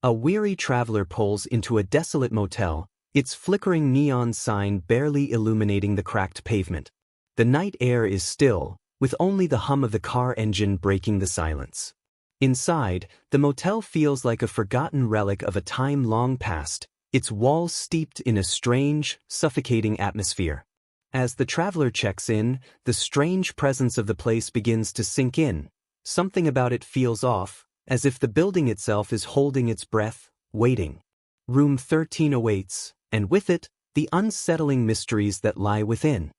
A weary traveler pulls into a desolate motel, its flickering neon sign barely illuminating the cracked pavement. The night air is still, with only the hum of the car engine breaking the silence. Inside, the motel feels like a forgotten relic of a time long past, its walls steeped in a strange, suffocating atmosphere. As the traveler checks in, the strange presence of the place begins to sink in. Something about it feels off, as if the building itself is holding its breath, waiting. Room 13 awaits, and with it, the unsettling mysteries that lie within.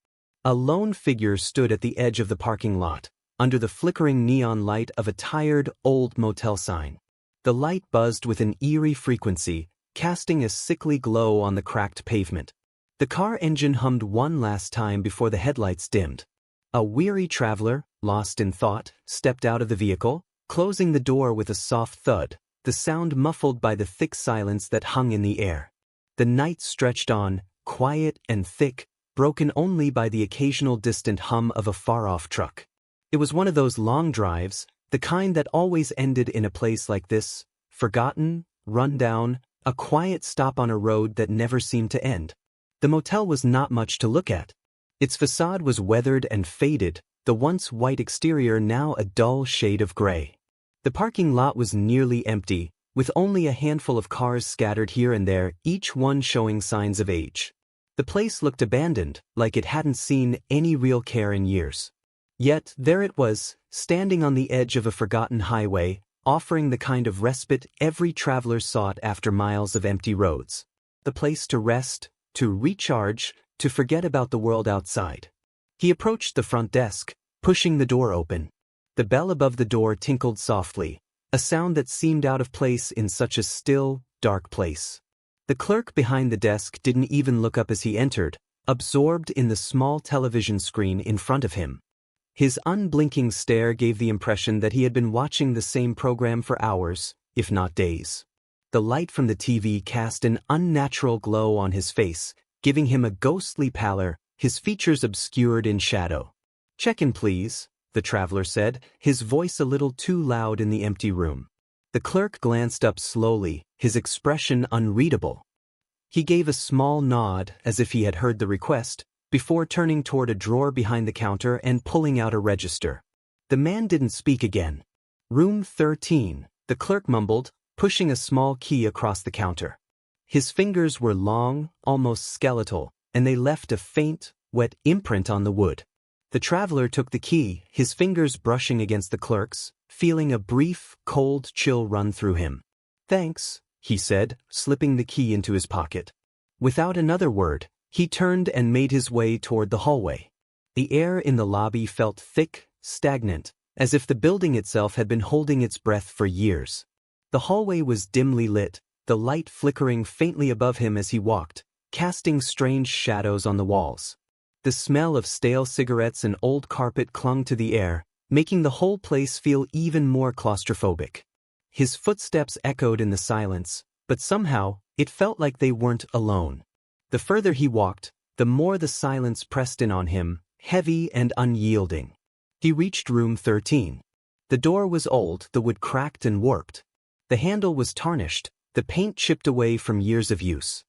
A lone figure stood at the edge of the parking lot, under the flickering neon light of a tired, old motel sign. The light buzzed with an eerie frequency, casting a sickly glow on the cracked pavement. The car engine hummed one last time before the headlights dimmed. A weary traveler, lost in thought, stepped out of the vehicle, closing the door with a soft thud, the sound muffled by the thick silence that hung in the air. The night stretched on, quiet and thick, broken only by the occasional distant hum of a far-off truck. It was one of those long drives, the kind that always ended in a place like this, forgotten, run down, a quiet stop on a road that never seemed to end. The motel was not much to look at. Its facade was weathered and faded, the once white exterior now a dull shade of gray. The parking lot was nearly empty, with only a handful of cars scattered here and there, each one showing signs of age. The place looked abandoned, like it hadn't seen any real care in years. Yet there it was, standing on the edge of a forgotten highway, offering the kind of respite every traveler sought after miles of empty roads. The place to rest, to recharge, to forget about the world outside. He approached the front desk, pushing the door open. The bell above the door tinkled softly, a sound that seemed out of place in such a still, dark place. The clerk behind the desk didn't even look up as he entered, absorbed in the small television screen in front of him. His unblinking stare gave the impression that he had been watching the same program for hours, if not days. The light from the TV cast an unnatural glow on his face, giving him a ghostly pallor, his features obscured in shadow. "Check in, please," the traveler said, his voice a little too loud in the empty room. The clerk glanced up slowly, his expression unreadable. He gave a small nod as if he had heard the request, before turning toward a drawer behind the counter and pulling out a register. The man didn't speak again. "Room 13, the clerk mumbled, pushing a small key across the counter. His fingers were long, almost skeletal, and they left a faint, wet imprint on the wood. The traveler took the key, his fingers brushing against the clerk's, feeling a brief, cold chill run through him. "Thanks," he said, slipping the key into his pocket. Without another word, he turned and made his way toward the hallway. The air in the lobby felt thick, stagnant, as if the building itself had been holding its breath for years. The hallway was dimly lit, the light flickering faintly above him as he walked, casting strange shadows on the walls. The smell of stale cigarettes and old carpet clung to the air, making the whole place feel even more claustrophobic. His footsteps echoed in the silence, but somehow, it felt like they weren't alone. The further he walked, the more the silence pressed in on him, heavy and unyielding. He reached room 13. The door was old, the wood cracked and warped. The handle was tarnished, the paint chipped away from years of use.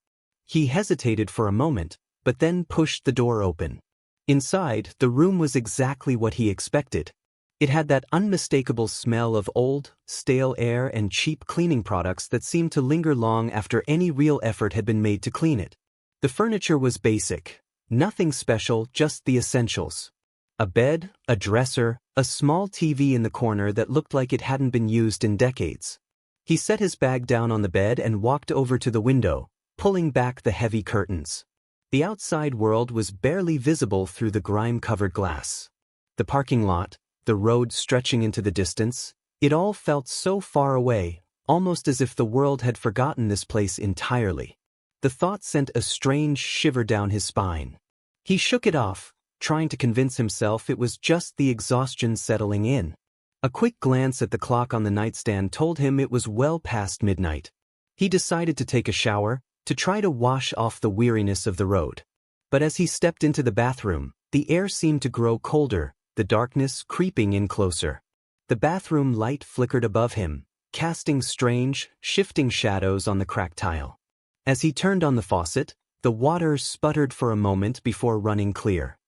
He hesitated for a moment, but then pushed the door open. Inside, the room was exactly what he expected. It had that unmistakable smell of old, stale air and cheap cleaning products that seemed to linger long after any real effort had been made to clean it. The furniture was basic. Nothing special, just the essentials. A bed, a dresser, a small TV in the corner that looked like it hadn't been used in decades. He set his bag down on the bed and walked over to the window, pulling back the heavy curtains. The outside world was barely visible through the grime-covered glass. The parking lot, the road stretching into the distance, it all felt so far away, almost as if the world had forgotten this place entirely. The thought sent a strange shiver down his spine. He shook it off, trying to convince himself it was just the exhaustion settling in. A quick glance at the clock on the nightstand told him it was well past midnight. He decided to take a shower, to try to wash off the weariness of the road. But as he stepped into the bathroom, the air seemed to grow colder, the darkness creeping in closer. The bathroom light flickered above him, casting strange, shifting shadows on the cracked tile. As he turned on the faucet, the water sputtered for a moment before running clear.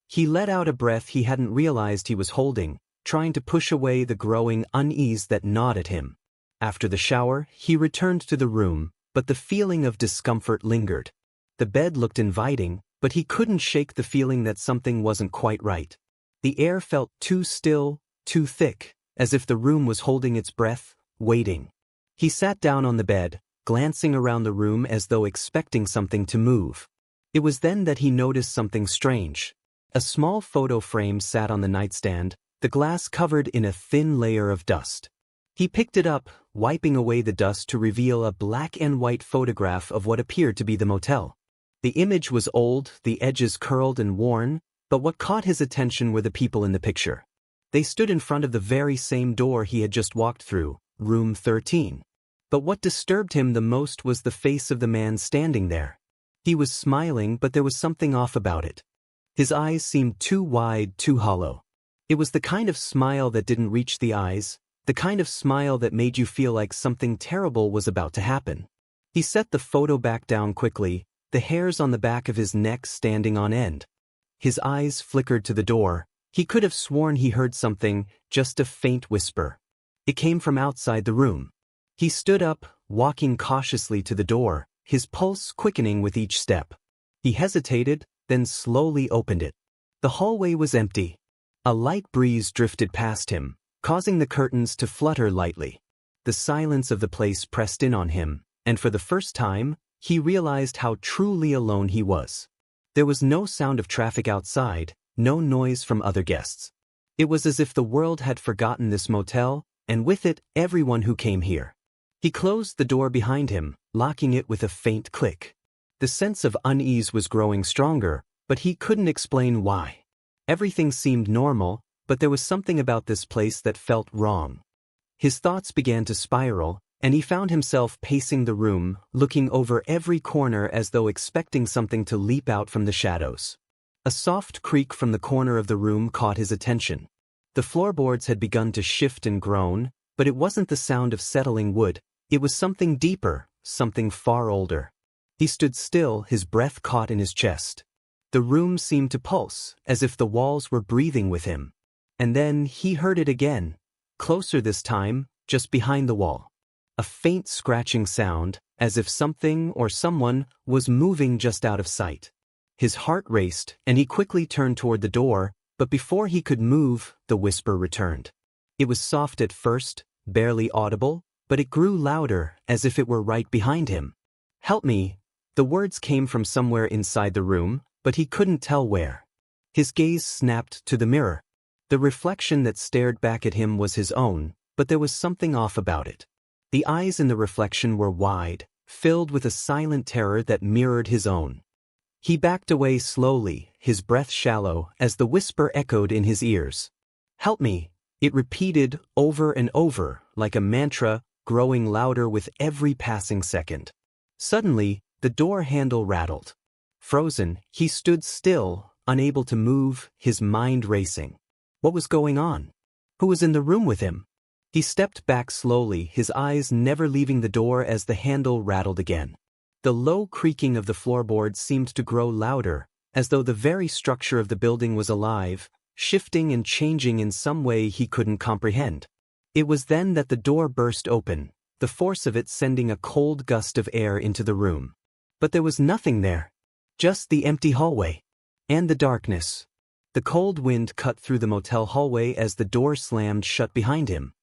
He let out a breath he hadn't realized he was holding, trying to push away the growing unease that gnawed at him. After the shower, he returned to the room, but the feeling of discomfort lingered. The bed looked inviting, but he couldn't shake the feeling that something wasn't quite right. The air felt too still, too thick, as if the room was holding its breath, waiting. He sat down on the bed, glancing around the room as though expecting something to move. It was then that he noticed something strange. A small photo frame sat on the nightstand, the glass covered in a thin layer of dust. He picked it up, wiping away the dust to reveal a black and white photograph of what appeared to be the motel. The image was old, the edges curled and worn, but what caught his attention were the people in the picture. They stood in front of the very same door he had just walked through, room 13. But what disturbed him the most was the face of the man standing there. He was smiling, but there was something off about it. His eyes seemed too wide, too hollow. It was the kind of smile that didn't reach the eyes, the kind of smile that made you feel like something terrible was about to happen. He set the photo back down quickly, the hairs on the back of his neck standing on end. His eyes flickered to the door. He could have sworn he heard something, just a faint whisper. It came from outside the room. He stood up, walking cautiously to the door, his pulse quickening with each step. He hesitated, then slowly opened it. The hallway was empty. A light breeze drifted past him, causing the curtains to flutter lightly. The silence of the place pressed in on him, and for the first time, he realized how truly alone he was. There was no sound of traffic outside, no noise from other guests. It was as if the world had forgotten this motel, and with it, everyone who came here. He closed the door behind him, locking it with a faint click. The sense of unease was growing stronger, but he couldn't explain why. Everything seemed normal, but there was something about this place that felt wrong. His thoughts began to spiral, and he found himself pacing the room, looking over every corner as though expecting something to leap out from the shadows. A soft creak from the corner of the room caught his attention. The floorboards had begun to shift and groan, but it wasn't the sound of settling wood, it was something deeper, something far older. He stood still, his breath caught in his chest. The room seemed to pulse, as if the walls were breathing with him. And then he heard it again, closer this time, just behind the wall. A faint scratching sound, as if something or someone was moving just out of sight. His heart raced, and he quickly turned toward the door, but before he could move, the whisper returned. It was soft at first, barely audible, but it grew louder, as if it were right behind him. "Help me." The words came from somewhere inside the room, but he couldn't tell where. His gaze snapped to the mirror. The reflection that stared back at him was his own, but there was something off about it. The eyes in the reflection were wide, filled with a silent terror that mirrored his own. He backed away slowly, his breath shallow, as the whisper echoed in his ears. "Help me," it repeated over and over, like a mantra, growing louder with every passing second. Suddenly, the door handle rattled. Frozen, he stood still, unable to move, his mind racing. What was going on? Who was in the room with him? He stepped back slowly, his eyes never leaving the door as the handle rattled again. The low creaking of the floorboards seemed to grow louder, as though the very structure of the building was alive, shifting and changing in some way he couldn't comprehend. It was then that the door burst open, the force of it sending a cold gust of air into the room. But there was nothing there. Just the empty hallway. And the darkness. The cold wind cut through the motel hallway as the door slammed shut behind him.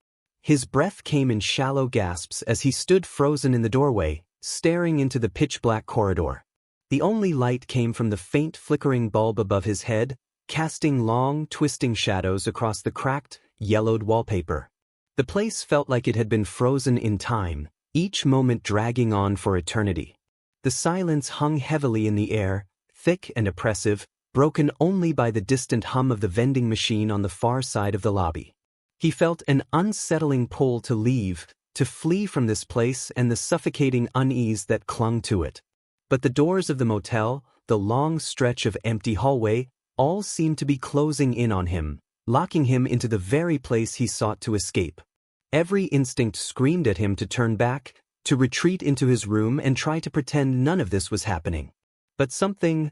His breath came in shallow gasps as he stood frozen in the doorway, staring into the pitch-black corridor. The only light came from the faint flickering bulb above his head, casting long, twisting shadows across the cracked, yellowed wallpaper. The place felt like it had been frozen in time, each moment dragging on for eternity. The silence hung heavily in the air, thick and oppressive, broken only by the distant hum of the vending machine on the far side of the lobby. He felt an unsettling pull to leave, to flee from this place and the suffocating unease that clung to it. But the doors of the motel, the long stretch of empty hallway, all seemed to be closing in on him, locking him into the very place he sought to escape. Every instinct screamed at him to turn back, to retreat into his room and try to pretend none of this was happening. But something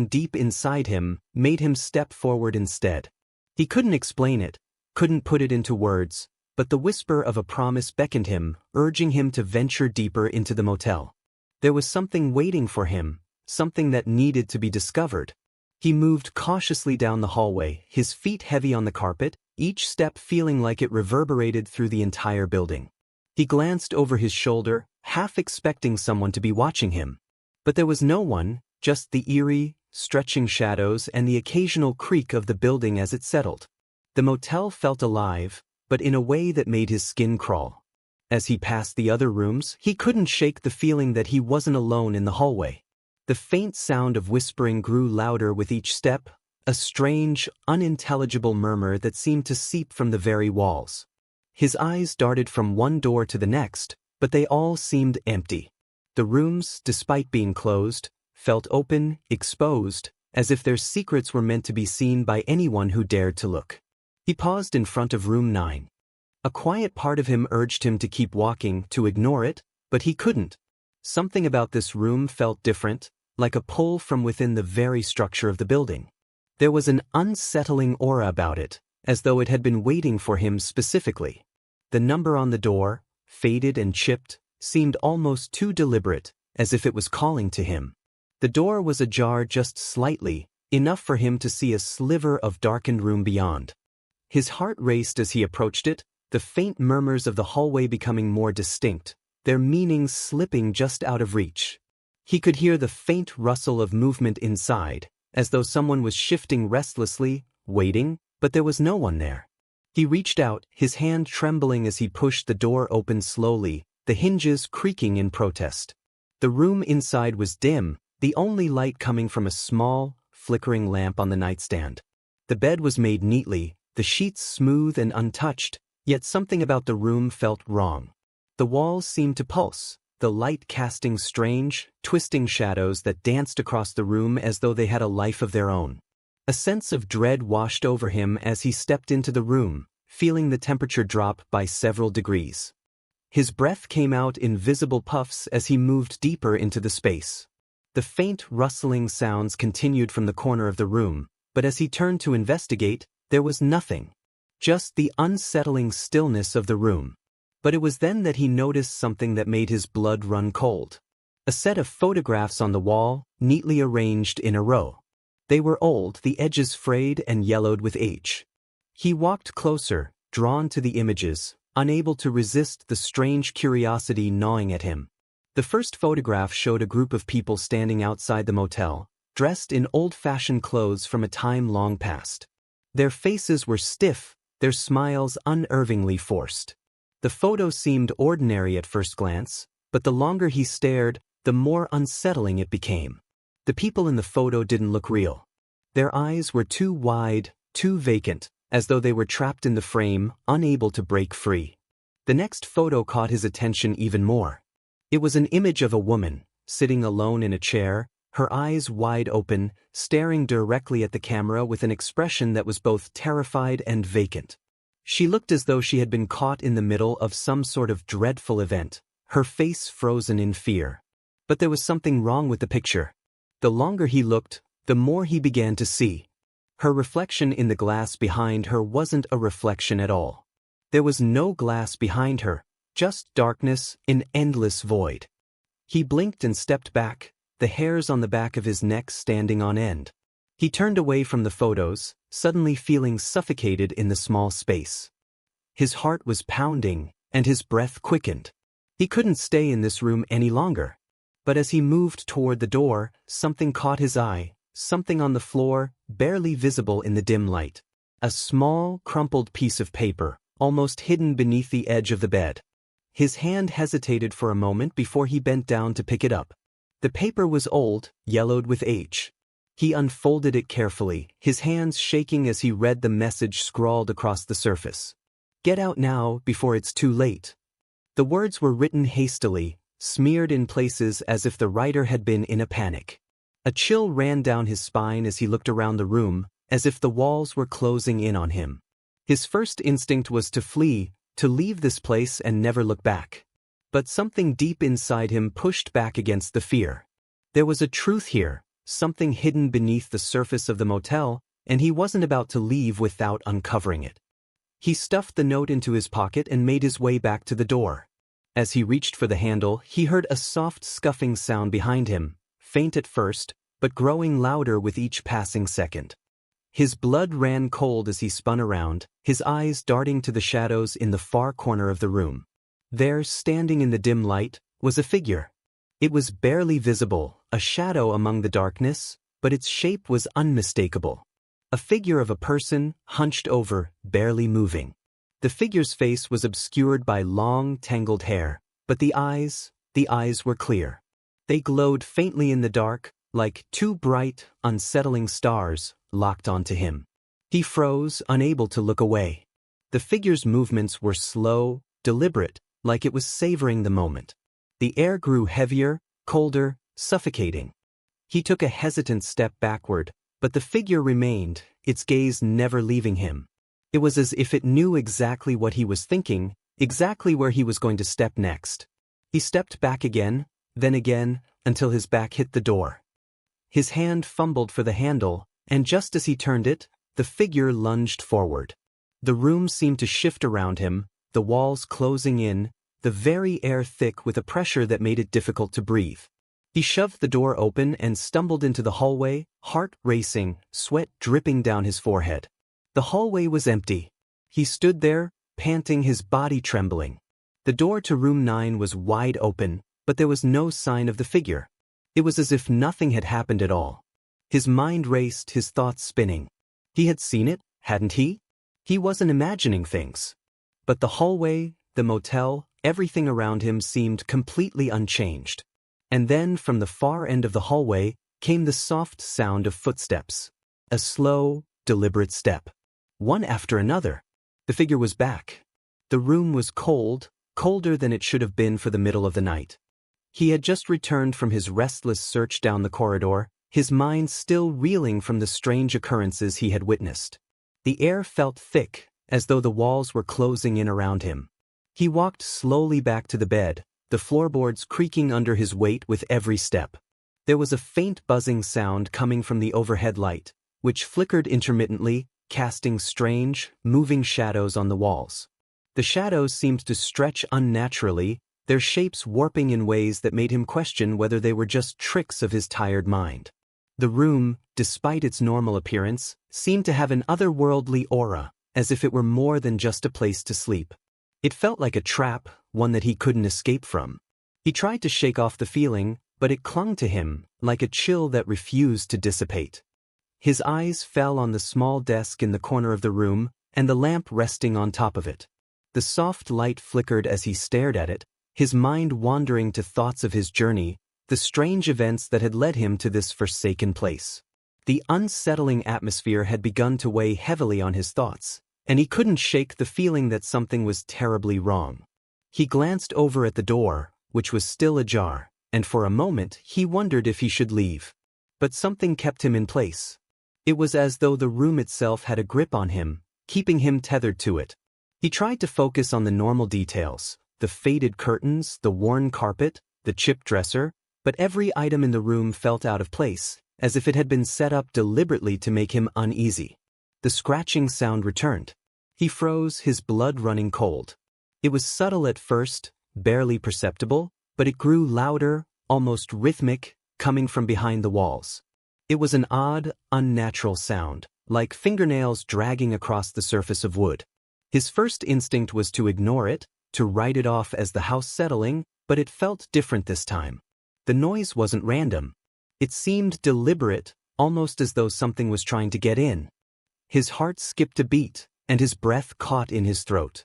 deep inside him made him step forward instead. He couldn't explain it, couldn't put it into words, but the whisper of a promise beckoned him, urging him to venture deeper into the motel. There was something waiting for him, something that needed to be discovered. He moved cautiously down the hallway, his feet heavy on the carpet, each step feeling like it reverberated through the entire building. He glanced over his shoulder, half expecting someone to be watching him. But there was no one, just the eerie, stretching shadows and the occasional creak of the building as it settled. The motel felt alive, but in a way that made his skin crawl. As he passed the other rooms, he couldn't shake the feeling that he wasn't alone in the hallway. The faint sound of whispering grew louder with each step, a strange, unintelligible murmur that seemed to seep from the very walls. His eyes darted from one door to the next, but they all seemed empty. The rooms, despite being closed, felt open, exposed, as if their secrets were meant to be seen by anyone who dared to look. He paused in front of room 9. A quiet part of him urged him to keep walking, to ignore it, but he couldn't. Something about this room felt different, like a pull from within the very structure of the building. There was an unsettling aura about it, as though it had been waiting for him specifically. The number on the door, faded and chipped, seemed almost too deliberate, as if it was calling to him. The door was ajar just slightly, enough for him to see a sliver of darkened room beyond. His heart raced as he approached it, the faint murmurs of the hallway becoming more distinct, their meanings slipping just out of reach. He could hear the faint rustle of movement inside, as though someone was shifting restlessly, waiting, but there was no one there. He reached out, his hand trembling as he pushed the door open slowly, the hinges creaking in protest. The room inside was dim, the only light coming from a small, flickering lamp on the nightstand. The bed was made neatly, the sheets smooth and untouched, yet something about the room felt wrong. The walls seemed to pulse, the light casting strange, twisting shadows that danced across the room as though they had a life of their own. A sense of dread washed over him as he stepped into the room, feeling the temperature drop by several degrees. His breath came out in visible puffs as he moved deeper into the space. The faint rustling sounds continued from the corner of the room, but as he turned to investigate, there was nothing. Just the unsettling stillness of the room. But it was then that he noticed something that made his blood run cold. A set of photographs on the wall, neatly arranged in a row. They were old, the edges frayed and yellowed with age. He walked closer, drawn to the images, unable to resist the strange curiosity gnawing at him. The first photograph showed a group of people standing outside the motel, dressed in old-fashioned clothes from a time long past. Their faces were stiff, their smiles unnervingly forced. The photo seemed ordinary at first glance, but the longer he stared, the more unsettling it became. The people in the photo didn't look real. Their eyes were too wide, too vacant, as though they were trapped in the frame, unable to break free. The next photo caught his attention even more. It was an image of a woman, sitting alone in a chair, her eyes wide open, staring directly at the camera with an expression that was both terrified and vacant. She looked as though she had been caught in the middle of some sort of dreadful event, her face frozen in fear. But there was something wrong with the picture. The longer he looked, the more he began to see. Her reflection in the glass behind her wasn't a reflection at all. There was no glass behind her, just darkness, an endless void. He blinked and stepped back, the hairs on the back of his neck standing on end. He turned away from the photos, suddenly feeling suffocated in the small space. His heart was pounding, and his breath quickened. He couldn't stay in this room any longer. But as he moved toward the door, something caught his eye, something on the floor, barely visible in the dim light. A small, crumpled piece of paper, almost hidden beneath the edge of the bed. His hand hesitated for a moment before he bent down to pick it up. The paper was old, yellowed with age. He unfolded it carefully, his hands shaking as he read the message scrawled across the surface. "Get out now, before it's too late." The words were written hastily, smeared in places as if the writer had been in a panic. A chill ran down his spine as he looked around the room, as if the walls were closing in on him. His first instinct was to flee, to leave this place and never look back. But something deep inside him pushed back against the fear. There was a truth here, something hidden beneath the surface of the motel, and he wasn't about to leave without uncovering it. He stuffed the note into his pocket and made his way back to the door. As he reached for the handle, he heard a soft scuffing sound behind him, faint at first, but growing louder with each passing second. His blood ran cold as he spun around, his eyes darting to the shadows in the far corner of the room. There, standing in the dim light, was a figure. It was barely visible, a shadow among the darkness, but its shape was unmistakable. A figure of a person, hunched over, barely moving. The figure's face was obscured by long, tangled hair, but the eyes were clear. They glowed faintly in the dark, like two bright, unsettling stars, locked onto him. He froze, unable to look away. The figure's movements were slow, deliberate, like it was savoring the moment. The air grew heavier, colder, suffocating. He took a hesitant step backward, but the figure remained, its gaze never leaving him. It was as if it knew exactly what he was thinking, exactly where he was going to step next. He stepped back again, then again, until his back hit the door. His hand fumbled for the handle, and just as he turned it, the figure lunged forward. The room seemed to shift around him, the walls closing in, the very air thick with a pressure that made it difficult to breathe. He shoved the door open and stumbled into the hallway, heart racing, sweat dripping down his forehead. The hallway was empty. He stood there, panting, his body trembling. The door to room 9 was wide open, but there was no sign of the figure. It was as if nothing had happened at all. His mind raced, his thoughts spinning. He had seen it, hadn't he? He wasn't imagining things. But the hallway, the motel, everything around him seemed completely unchanged. And then, from the far end of the hallway, came the soft sound of footsteps. A slow, deliberate step. One after another. The figure was back. The room was cold, colder than it should have been for the middle of the night. He had just returned from his restless search down the corridor, his mind still reeling from the strange occurrences he had witnessed. The air felt thick, as though the walls were closing in around him. He walked slowly back to the bed, the floorboards creaking under his weight with every step. There was a faint buzzing sound coming from the overhead light, which flickered intermittently, casting strange, moving shadows on the walls. The shadows seemed to stretch unnaturally, their shapes warping in ways that made him question whether they were just tricks of his tired mind. The room, despite its normal appearance, seemed to have an otherworldly aura, as if it were more than just a place to sleep. It felt like a trap, one that he couldn't escape from. He tried to shake off the feeling, but it clung to him, like a chill that refused to dissipate. His eyes fell on the small desk in the corner of the room, and the lamp resting on top of it. The soft light flickered as he stared at it, his mind wandering to thoughts of his journey, the strange events that had led him to this forsaken place. The unsettling atmosphere had begun to weigh heavily on his thoughts, and he couldn't shake the feeling that something was terribly wrong. He glanced over at the door, which was still ajar, and for a moment he wondered if he should leave. But something kept him in place. It was as though the room itself had a grip on him, keeping him tethered to it. He tried to focus on the normal details, the faded curtains, the worn carpet, the chipped dresser, but every item in the room felt out of place, as if it had been set up deliberately to make him uneasy. The scratching sound returned. He froze, his blood running cold. It was subtle at first, barely perceptible, but it grew louder, almost rhythmic, coming from behind the walls. It was an odd, unnatural sound, like fingernails dragging across the surface of wood. His first instinct was to ignore it, to write it off as the house settling, but it felt different this time. The noise wasn't random. It seemed deliberate, almost as though something was trying to get in. His heart skipped a beat, and his breath caught in his throat.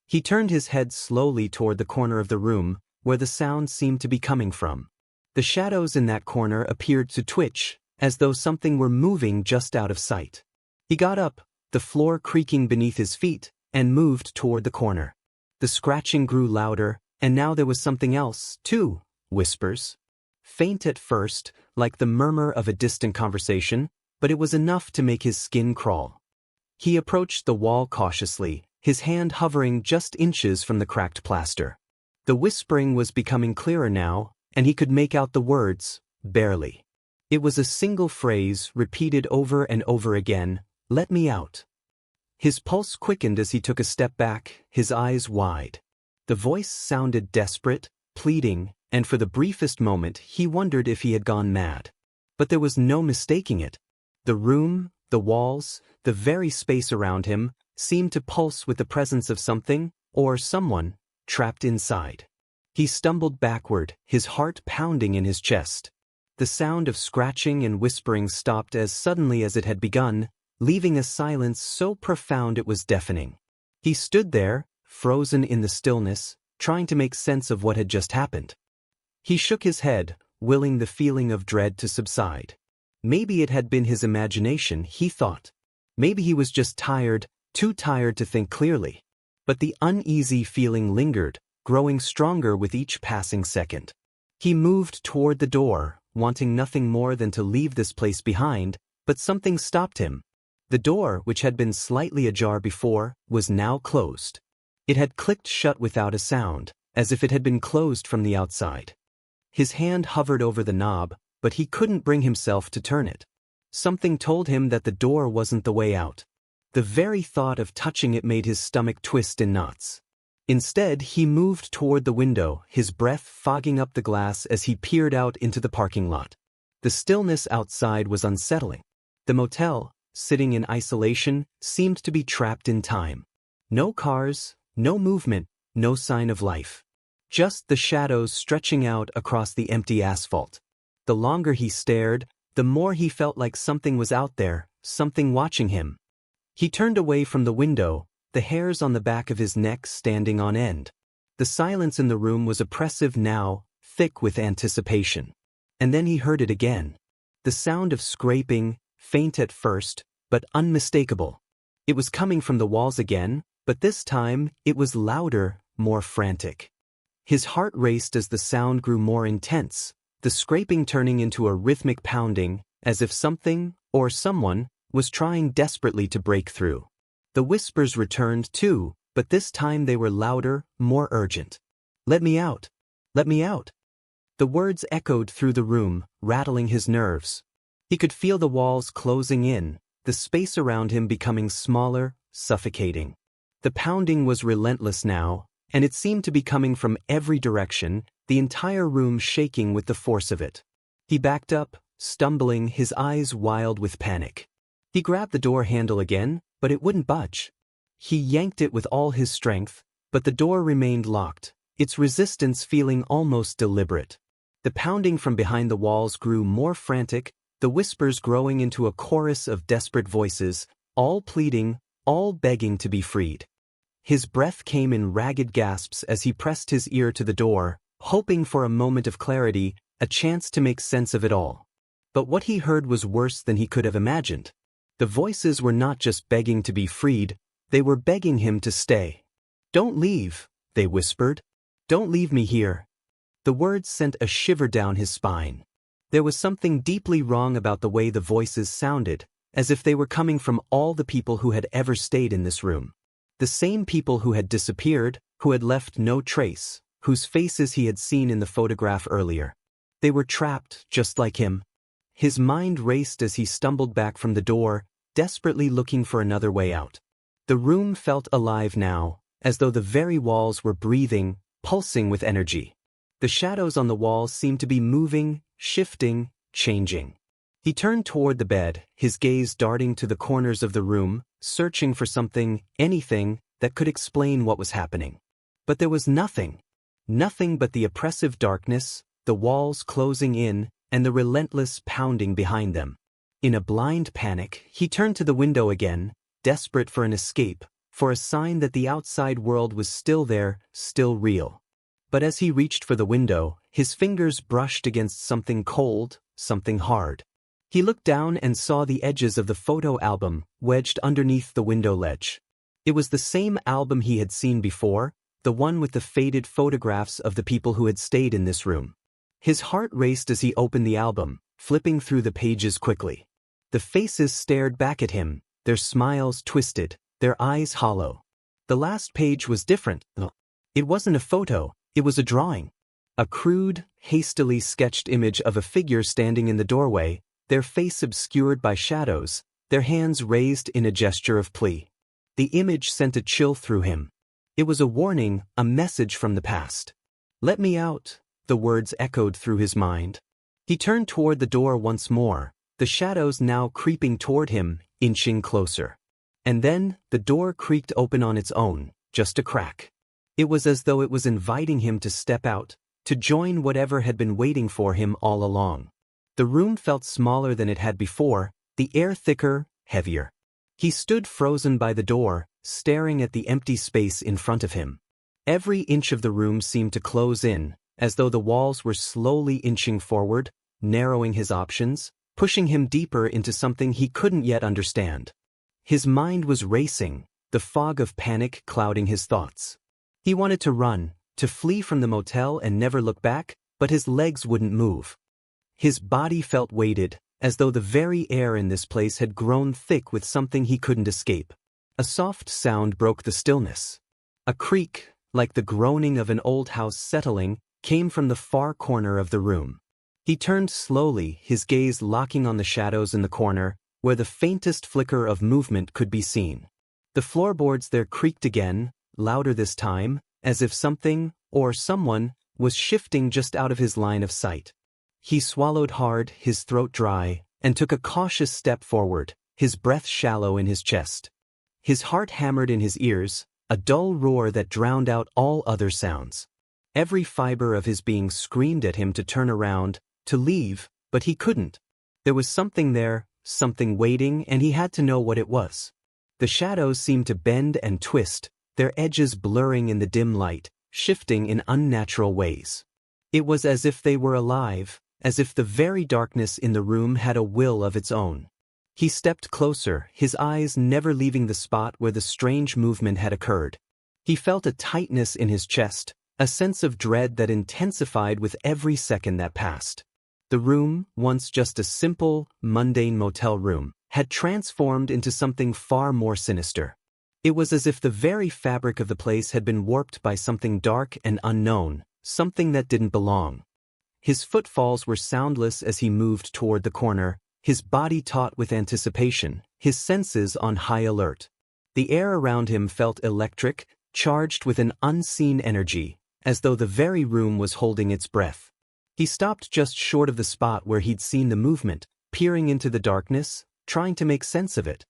He turned his head slowly toward the corner of the room, where the sound seemed to be coming from. The shadows in that corner appeared to twitch, as though something were moving just out of sight. He got up, the floor creaking beneath his feet, and moved toward the corner. The scratching grew louder, and now there was something else, too, whispers. Faint at first, like the murmur of a distant conversation, but it was enough to make his skin crawl. He approached the wall cautiously, his hand hovering just inches from the cracked plaster. The whispering was becoming clearer now, and he could make out the words, barely. It was a single phrase repeated over and over again, "Let me out." His pulse quickened as he took a step back, his eyes wide. The voice sounded desperate, pleading, and for the briefest moment he wondered if he had gone mad. But there was no mistaking it. The room, the walls, the very space around him, seemed to pulse with the presence of something, or someone, trapped inside. He stumbled backward, his heart pounding in his chest. The sound of scratching and whispering stopped as suddenly as it had begun, leaving a silence so profound it was deafening. He stood there, frozen in the stillness, trying to make sense of what had just happened. He shook his head, willing the feeling of dread to subside. Maybe it had been his imagination, he thought. Maybe he was just tired, too tired to think clearly. But the uneasy feeling lingered, growing stronger with each passing second. He moved toward the door, wanting nothing more than to leave this place behind, but something stopped him. The door, which had been slightly ajar before, was now closed. It had clicked shut without a sound, as if it had been closed from the outside. His hand hovered over the knob, but he couldn't bring himself to turn it. Something told him that the door wasn't the way out. The very thought of touching it made his stomach twist in knots. Instead, he moved toward the window, his breath fogging up the glass as he peered out into the parking lot. The stillness outside was unsettling. The motel, sitting in isolation, seemed to be trapped in time. No cars, no movement, no sign of life. Just the shadows stretching out across the empty asphalt. The longer he stared, the more he felt like something was out there, something watching him. He turned away from the window, the hairs on the back of his neck standing on end. The silence in the room was oppressive now, thick with anticipation. And then he heard it again. The sound of scraping, faint at first, but unmistakable. It was coming from the walls again, but this time it was louder, more frantic. His heart raced as the sound grew more intense, the scraping turning into a rhythmic pounding, as if something, or someone, was trying desperately to break through. The whispers returned too, but this time they were louder, more urgent. "Let me out! Let me out!" The words echoed through the room, rattling his nerves. He could feel the walls closing in, the space around him becoming smaller, suffocating. The pounding was relentless now, and it seemed to be coming from every direction, the entire room shaking with the force of it. He backed up, stumbling, his eyes wild with panic. He grabbed the door handle again, but it wouldn't budge. He yanked it with all his strength, but the door remained locked, its resistance feeling almost deliberate. The pounding from behind the walls grew more frantic, the whispers growing into a chorus of desperate voices, all pleading, all begging to be freed. His breath came in ragged gasps as he pressed his ear to the door, hoping for a moment of clarity, a chance to make sense of it all. But what he heard was worse than he could have imagined. The voices were not just begging to be freed, they were begging him to stay. "Don't leave," they whispered. "Don't leave me here." The words sent a shiver down his spine. There was something deeply wrong about the way the voices sounded, as if they were coming from all the people who had ever stayed in this room. The same people who had disappeared, who had left no trace, whose faces he had seen in the photograph earlier. They were trapped, just like him. His mind raced as he stumbled back from the door, desperately looking for another way out. The room felt alive now, as though the very walls were breathing, pulsing with energy. The shadows on the walls seemed to be moving, shifting, changing. He turned toward the bed, his gaze darting to the corners of the room, searching for something, anything, that could explain what was happening. But there was nothing. Nothing but the oppressive darkness, the walls closing in, and the relentless pounding behind them. In a blind panic, he turned to the window again, desperate for an escape, for a sign that the outside world was still there, still real. But as he reached for the window, his fingers brushed against something cold, something hard. He looked down and saw the edges of the photo album wedged underneath the window ledge. It was the same album he had seen before, the one with the faded photographs of the people who had stayed in this room. His heart raced as he opened the album, flipping through the pages quickly. The faces stared back at him, their smiles twisted, their eyes hollow. The last page was different. It wasn't a photo, it was a drawing. A crude, hastily sketched image of a figure standing in the doorway, their face obscured by shadows, their hands raised in a gesture of plea. The image sent a chill through him. It was a warning, a message from the past. "Let me out," the words echoed through his mind. He turned toward the door once more, the shadows now creeping toward him, inching closer. And then, the door creaked open on its own, just a crack. It was as though it was inviting him to step out, to join whatever had been waiting for him all along. The room felt smaller than it had before, the air thicker, heavier. He stood frozen by the door, staring at the empty space in front of him. Every inch of the room seemed to close in, as though the walls were slowly inching forward, narrowing his options, pushing him deeper into something he couldn't yet understand. His mind was racing, the fog of panic clouding his thoughts. He wanted to run, to flee from the motel and never look back, but his legs wouldn't move. His body felt weighted, as though the very air in this place had grown thick with something he couldn't escape. A soft sound broke the stillness. A creak, like the groaning of an old house settling, came from the far corner of the room. He turned slowly, his gaze locking on the shadows in the corner, where the faintest flicker of movement could be seen. The floorboards there creaked again, louder this time, as if something, or someone, was shifting just out of his line of sight. He swallowed hard, his throat dry, and took a cautious step forward, his breath shallow in his chest. His heart hammered in his ears, a dull roar that drowned out all other sounds. Every fiber of his being screamed at him to turn around, to leave, but he couldn't. There was something there, something waiting, and he had to know what it was. The shadows seemed to bend and twist, their edges blurring in the dim light, shifting in unnatural ways. It was as if they were alive, as if the very darkness in the room had a will of its own. He stepped closer, his eyes never leaving the spot where the strange movement had occurred. He felt a tightness in his chest, a sense of dread that intensified with every second that passed. The room, once just a simple, mundane motel room, had transformed into something far more sinister. It was as if the very fabric of the place had been warped by something dark and unknown, something that didn't belong. His footfalls were soundless as he moved toward the corner, his body taut with anticipation, his senses on high alert. The air around him felt electric, charged with an unseen energy, as though the very room was holding its breath. He stopped just short of the spot where he'd seen the movement, peering into the darkness, trying to make sense of it.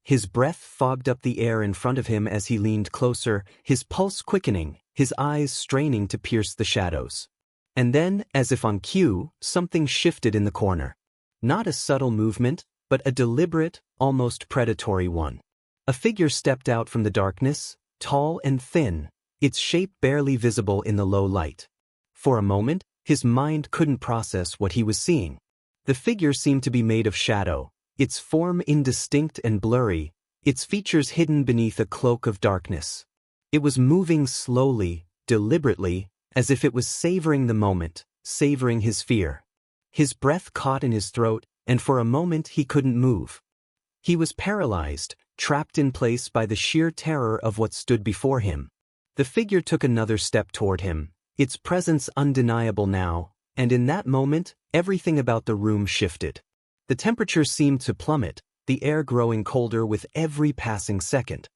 His breath fogged up the air in front of him as he leaned closer, his pulse quickening, his eyes straining to pierce the shadows. And then, as if on cue, something shifted in the corner. Not a subtle movement, but a deliberate, almost predatory one. A figure stepped out from the darkness, tall and thin, its shape barely visible in the low light. For a moment, his mind couldn't process what he was seeing. The figure seemed to be made of shadow, its form indistinct and blurry, its features hidden beneath a cloak of darkness. It was moving slowly, deliberately, as if it was savoring the moment, savoring his fear. His breath caught in his throat, and for a moment he couldn't move. He was paralyzed, trapped in place by the sheer terror of what stood before him. The figure took another step toward him, its presence undeniable now, and in that moment, everything about the room shifted. The temperature seemed to plummet, the air growing colder with every passing second.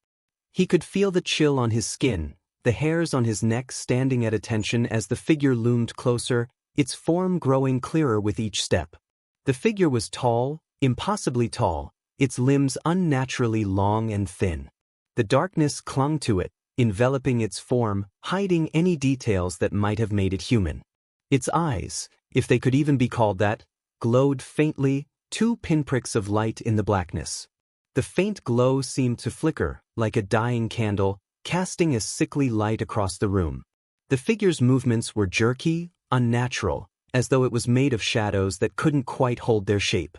He could feel the chill on his skin, the hairs on his neck standing at attention as the figure loomed closer, its form growing clearer with each step. The figure was tall, impossibly tall, its limbs unnaturally long and thin. The darkness clung to it, enveloping its form, hiding any details that might have made it human. Its eyes, if they could even be called that, glowed faintly, two pinpricks of light in the blackness. The faint glow seemed to flicker, like a dying candle, casting a sickly light across the room. The figure's movements were jerky, unnatural, as though it was made of shadows that couldn't quite hold their shape.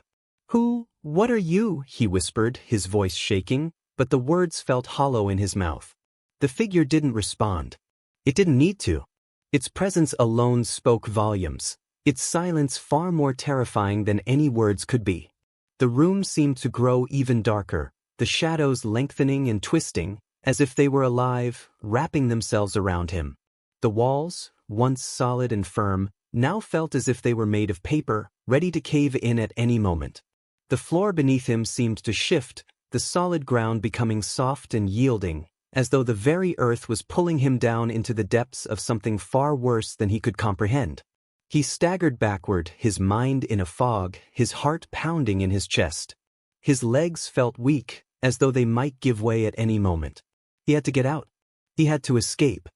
What are you?" he whispered, his voice shaking, but the words felt hollow in his mouth. The figure didn't respond. It didn't need to. Its presence alone spoke volumes, its silence far more terrifying than any words could be. The room seemed to grow even darker, the shadows lengthening and twisting, as if they were alive, wrapping themselves around him. The walls, once solid and firm, now felt as if they were made of paper, ready to cave in at any moment. The floor beneath him seemed to shift, the solid ground becoming soft and yielding, as though the very earth was pulling him down into the depths of something far worse than he could comprehend. He staggered backward, his mind in a fog, his heart pounding in his chest. His legs felt weak, as though they might give way at any moment. He had to get out. He had to escape.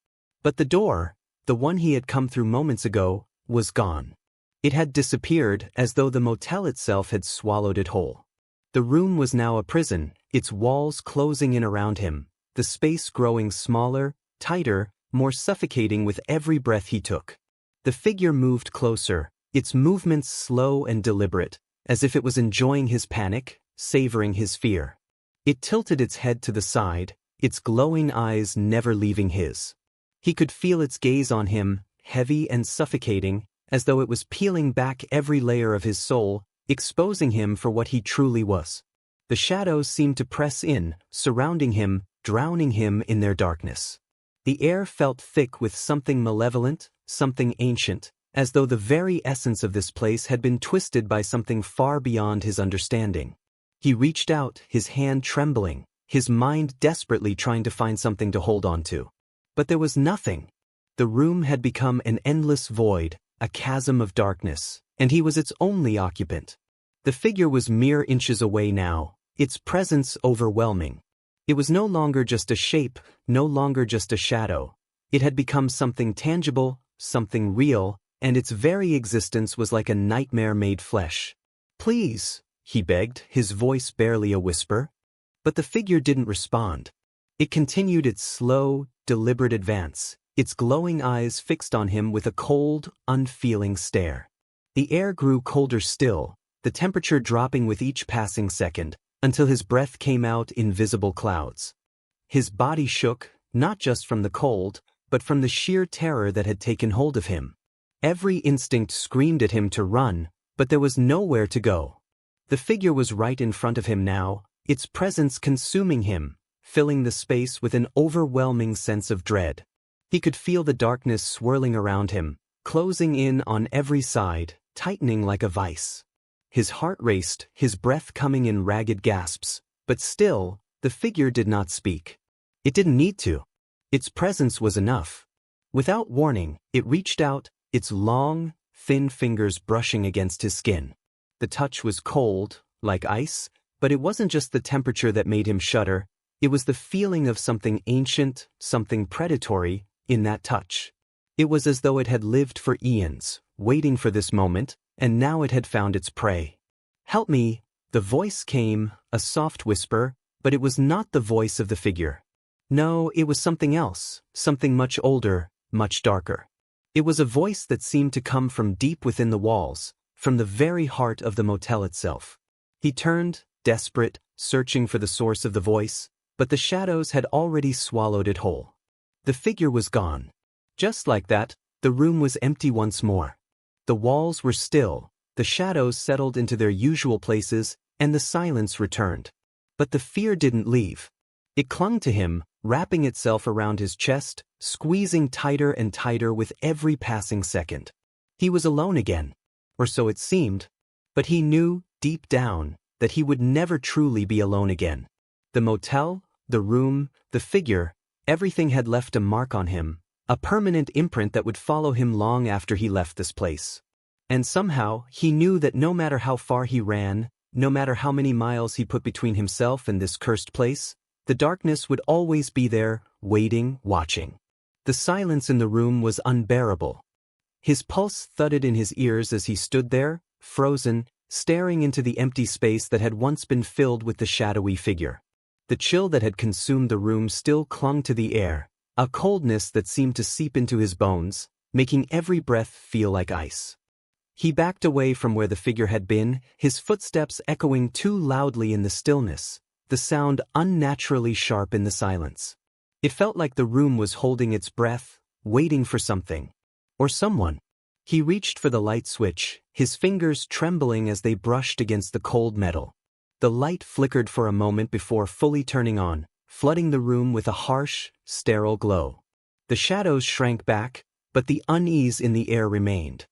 But the door, the one he had come through moments ago, was gone. It had disappeared, as though the motel itself had swallowed it whole. The room was now a prison, its walls closing in around him, the space growing smaller, tighter, more suffocating with every breath he took. The figure moved closer, its movements slow and deliberate, as if it was enjoying his panic, savoring his fear. It tilted its head to the side, its glowing eyes never leaving his. He could feel its gaze on him, heavy and suffocating, as though it was peeling back every layer of his soul, exposing him for what he truly was. The shadows seemed to press in, surrounding him, drowning him in their darkness. The air felt thick with something malevolent, something ancient, as though the very essence of this place had been twisted by something far beyond his understanding. He reached out, his hand trembling, his mind desperately trying to find something to hold on to. But there was nothing. The room had become an endless void, a chasm of darkness, and he was its only occupant. The figure was mere inches away now, its presence overwhelming. It was no longer just a shape, no longer just a shadow. It had become something tangible, something real, and its very existence was like a nightmare made flesh. "Please," he begged, his voice barely a whisper. But the figure didn't respond. It continued its slow, deliberate advance, its glowing eyes fixed on him with a cold, unfeeling stare. The air grew colder still, the temperature dropping with each passing second, until his breath came out in visible clouds. His body shook, not just from the cold, but from the sheer terror that had taken hold of him. Every instinct screamed at him to run, but there was nowhere to go. The figure was right in front of him now, its presence consuming him, filling the space with an overwhelming sense of dread. He could feel the darkness swirling around him, closing in on every side, tightening like a vice. His heart raced, his breath coming in ragged gasps, but still, the figure did not speak. It didn't need to. Its presence was enough. Without warning, it reached out, its long, thin fingers brushing against his skin. The touch was cold, like ice, but it wasn't just the temperature that made him shudder, it was the feeling of something ancient, something predatory, in that touch. It was as though it had lived for eons, waiting for this moment, and now it had found its prey. "Help me," the voice came, a soft whisper, but it was not the voice of the figure. No, it was something else, something much older, much darker. It was a voice that seemed to come from deep within the walls, from the very heart of the motel itself. He turned, desperate, searching for the source of the voice, but the shadows had already swallowed it whole. The figure was gone. Just like that, the room was empty once more. The walls were still, the shadows settled into their usual places, and the silence returned. But the fear didn't leave. It clung to him, wrapping itself around his chest, squeezing tighter and tighter with every passing second. He was alone again, or so it seemed, but he knew, deep down, that he would never truly be alone again. The motel, the room, the figure, everything had left a mark on him, a permanent imprint that would follow him long after he left this place. And somehow, he knew that no matter how far he ran, no matter how many miles he put between himself and this cursed place, the darkness would always be there, waiting, watching. The silence in the room was unbearable. His pulse thudded in his ears as he stood there, frozen, staring into the empty space that had once been filled with the shadowy figure. The chill that had consumed the room still clung to the air, a coldness that seemed to seep into his bones, making every breath feel like ice. He backed away from where the figure had been, his footsteps echoing too loudly in the stillness, the sound unnaturally sharp in the silence. It felt like the room was holding its breath, waiting for something. Or someone. He reached for the light switch, his fingers trembling as they brushed against the cold metal. The light flickered for a moment before fully turning on, flooding the room with a harsh, sterile glow. The shadows shrank back, but the unease in the air remained.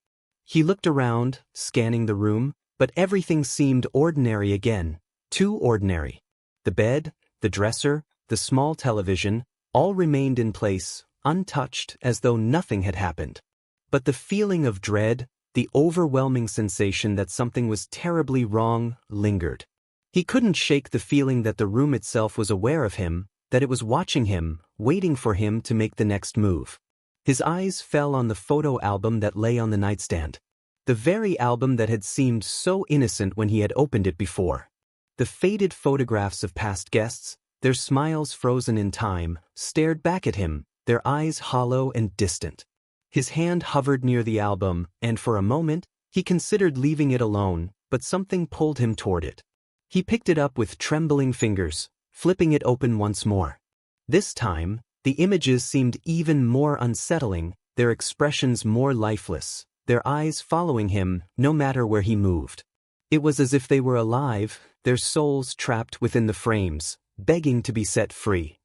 He looked around, scanning the room, but everything seemed ordinary again, too ordinary. The bed, the dresser, the small television, all remained in place, untouched, as though nothing had happened. But the feeling of dread, the overwhelming sensation that something was terribly wrong, lingered. He couldn't shake the feeling that the room itself was aware of him, that it was watching him, waiting for him to make the next move. His eyes fell on the photo album that lay on the nightstand. The very album that had seemed so innocent when he had opened it before. The faded photographs of past guests, their smiles frozen in time, stared back at him, their eyes hollow and distant. His hand hovered near the album, and for a moment, he considered leaving it alone, but something pulled him toward it. He picked it up with trembling fingers, flipping it open once more. This time, the images seemed even more unsettling, their expressions more lifeless, their eyes following him no matter where he moved. It was as if they were alive, their souls trapped within the frames, begging to be set free.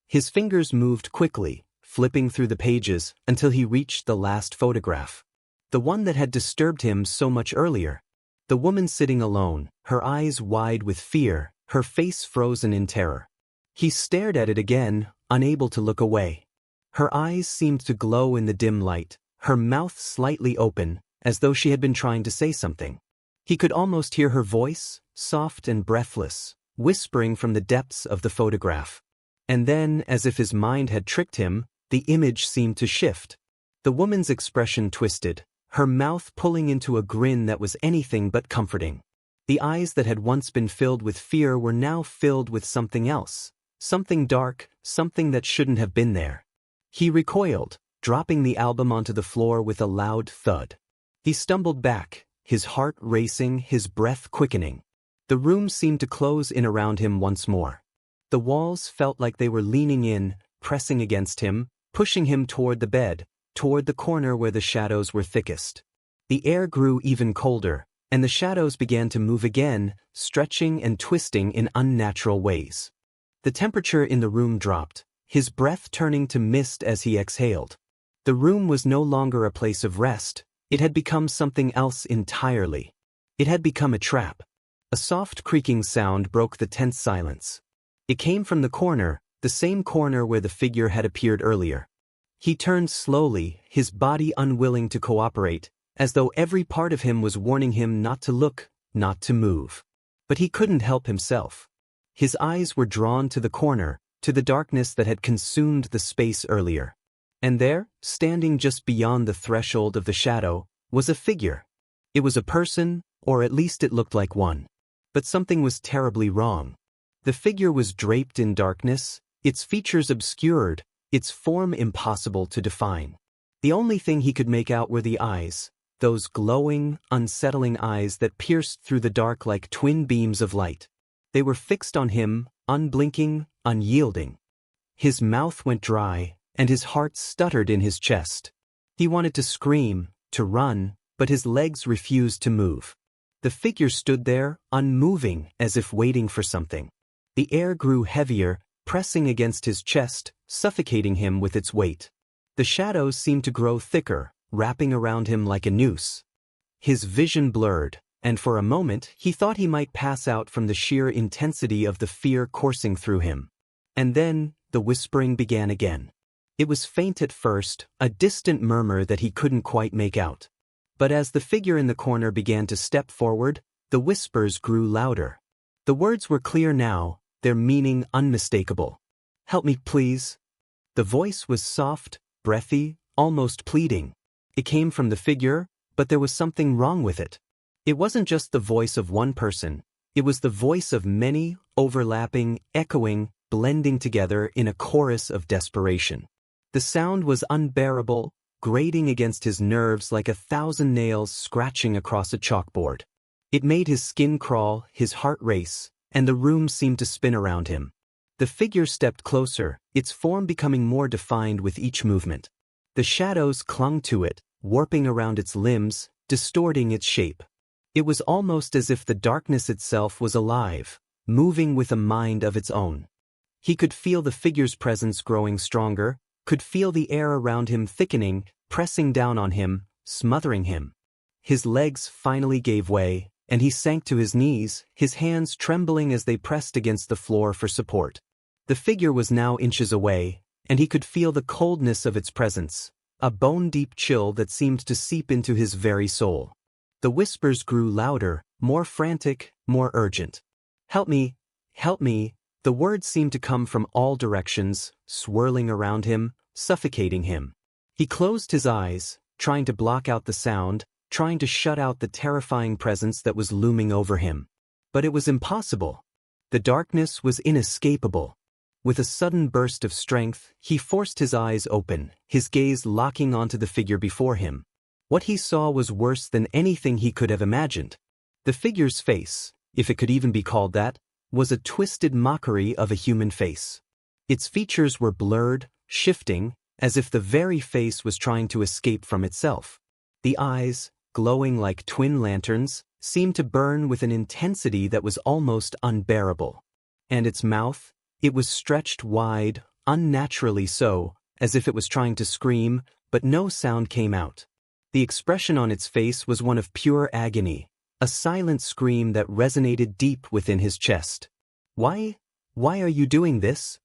His fingers moved quickly, flipping through the pages until he reached the last photograph. The one that had disturbed him so much earlier. The woman sitting alone, her eyes wide with fear, her face frozen in terror. He stared at it again, unable to look away. Her eyes seemed to glow in the dim light, her mouth slightly open, as though she had been trying to say something. He could almost hear her voice, soft and breathless, whispering from the depths of the photograph. And then, as if his mind had tricked him, the image seemed to shift. The woman's expression twisted, her mouth pulling into a grin that was anything but comforting. The eyes that had once been filled with fear were now filled with something else, something dark, something that shouldn't have been there. He recoiled, dropping the album onto the floor with a loud thud. He stumbled back, his heart racing, his breath quickening. The room seemed to close in around him once more. The walls felt like they were leaning in, pressing against him, pushing him toward the bed, toward the corner where the shadows were thickest. The air grew even colder, and the shadows began to move again, stretching and twisting in unnatural ways. The temperature in the room dropped, his breath turning to mist as he exhaled. The room was no longer a place of rest, it had become something else entirely. It had become a trap. A soft creaking sound broke the tense silence. It came from the corner, the same corner where the figure had appeared earlier. He turned slowly, his body unwilling to cooperate, as though every part of him was warning him not to look, not to move. But he couldn't help himself. His eyes were drawn to the corner, to the darkness that had consumed the space earlier. And there, standing just beyond the threshold of the shadow, was a figure. It was a person, or at least it looked like one. But something was terribly wrong. The figure was draped in darkness, its features obscured, its form impossible to define. The only thing he could make out were the eyes, those glowing, unsettling eyes that pierced through the dark like twin beams of light. They were fixed on him, unblinking, unyielding. His mouth went dry, and his heart stuttered in his chest. He wanted to scream, to run, but his legs refused to move. The figure stood there, unmoving, as if waiting for something. The air grew heavier, pressing against his chest, suffocating him with its weight. The shadows seemed to grow thicker, wrapping around him like a noose. His vision blurred, and for a moment he thought he might pass out from the sheer intensity of the fear coursing through him. And then, the whispering began again. It was faint at first, a distant murmur that he couldn't quite make out. But as the figure in the corner began to step forward, the whispers grew louder. The words were clear now, their meaning unmistakable. "Help me, please." The voice was soft, breathy, almost pleading. It came from the figure, but there was something wrong with it. It wasn't just the voice of one person, it was the voice of many, overlapping, echoing, blending together in a chorus of desperation. The sound was unbearable, grating against his nerves like 1,000 nails scratching across a chalkboard. It made his skin crawl, his heart race, and the room seemed to spin around him. The figure stepped closer, its form becoming more defined with each movement. The shadows clung to it, warping around its limbs, distorting its shape. It was almost as if the darkness itself was alive, moving with a mind of its own. He could feel the figure's presence growing stronger, could feel the air around him thickening, pressing down on him, smothering him. His legs finally gave way, and he sank to his knees, his hands trembling as they pressed against the floor for support. The figure was now inches away, and he could feel the coldness of its presence, a bone-deep chill that seemed to seep into his very soul. The whispers grew louder, more frantic, more urgent. "Help me! Help me!" The words seemed to come from all directions, swirling around him, suffocating him. He closed his eyes, trying to block out the sound, trying to shut out the terrifying presence that was looming over him. But it was impossible. The darkness was inescapable. With a sudden burst of strength, he forced his eyes open, his gaze locking onto the figure before him. What he saw was worse than anything he could have imagined. The figure's face, if it could even be called that, was a twisted mockery of a human face. Its features were blurred, shifting, as if the very face was trying to escape from itself. The eyes, glowing like twin lanterns, seemed to burn with an intensity that was almost unbearable. And its mouth, it was stretched wide, unnaturally so, as if it was trying to scream, but no sound came out. The expression on its face was one of pure agony, a silent scream that resonated deep within his chest. Why are you doing this?"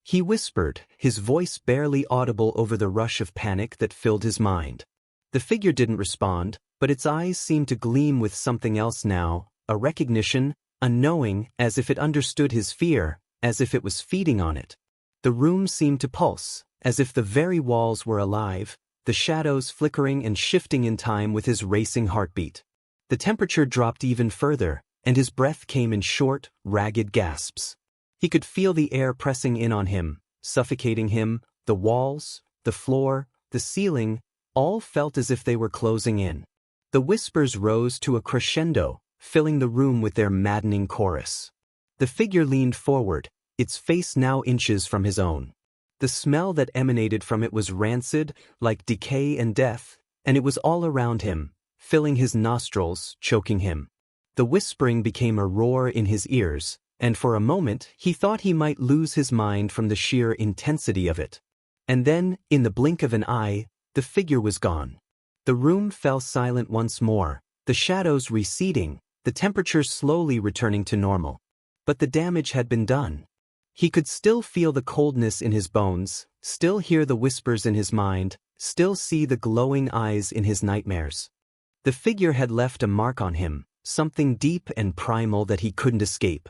He whispered, his voice barely audible over the rush of panic that filled his mind. The figure didn't respond, but its eyes seemed to gleam with something else now, a recognition, a knowing, as if it understood his fear, as if it was feeding on it. The room seemed to pulse, as if the very walls were alive, the shadows flickering and shifting in time with his racing heartbeat. The temperature dropped even further, and his breath came in short, ragged gasps. He could feel the air pressing in on him, suffocating him, the walls, the floor, the ceiling, all felt as if they were closing in. The whispers rose to a crescendo, filling the room with their maddening chorus. The figure leaned forward, its face now inches from his own. The smell that emanated from it was rancid, like decay and death, and it was all around him, filling his nostrils, choking him. The whispering became a roar in his ears, and for a moment he thought he might lose his mind from the sheer intensity of it. And then, in the blink of an eye, the figure was gone. The room fell silent once more, the shadows receding, the temperature slowly returning to normal. But the damage had been done. He could still feel the coldness in his bones, still hear the whispers in his mind, still see the glowing eyes in his nightmares. The figure had left a mark on him, something deep and primal that he couldn't escape.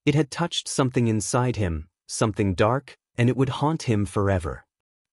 It had touched something inside him, something dark, and it would haunt him forever.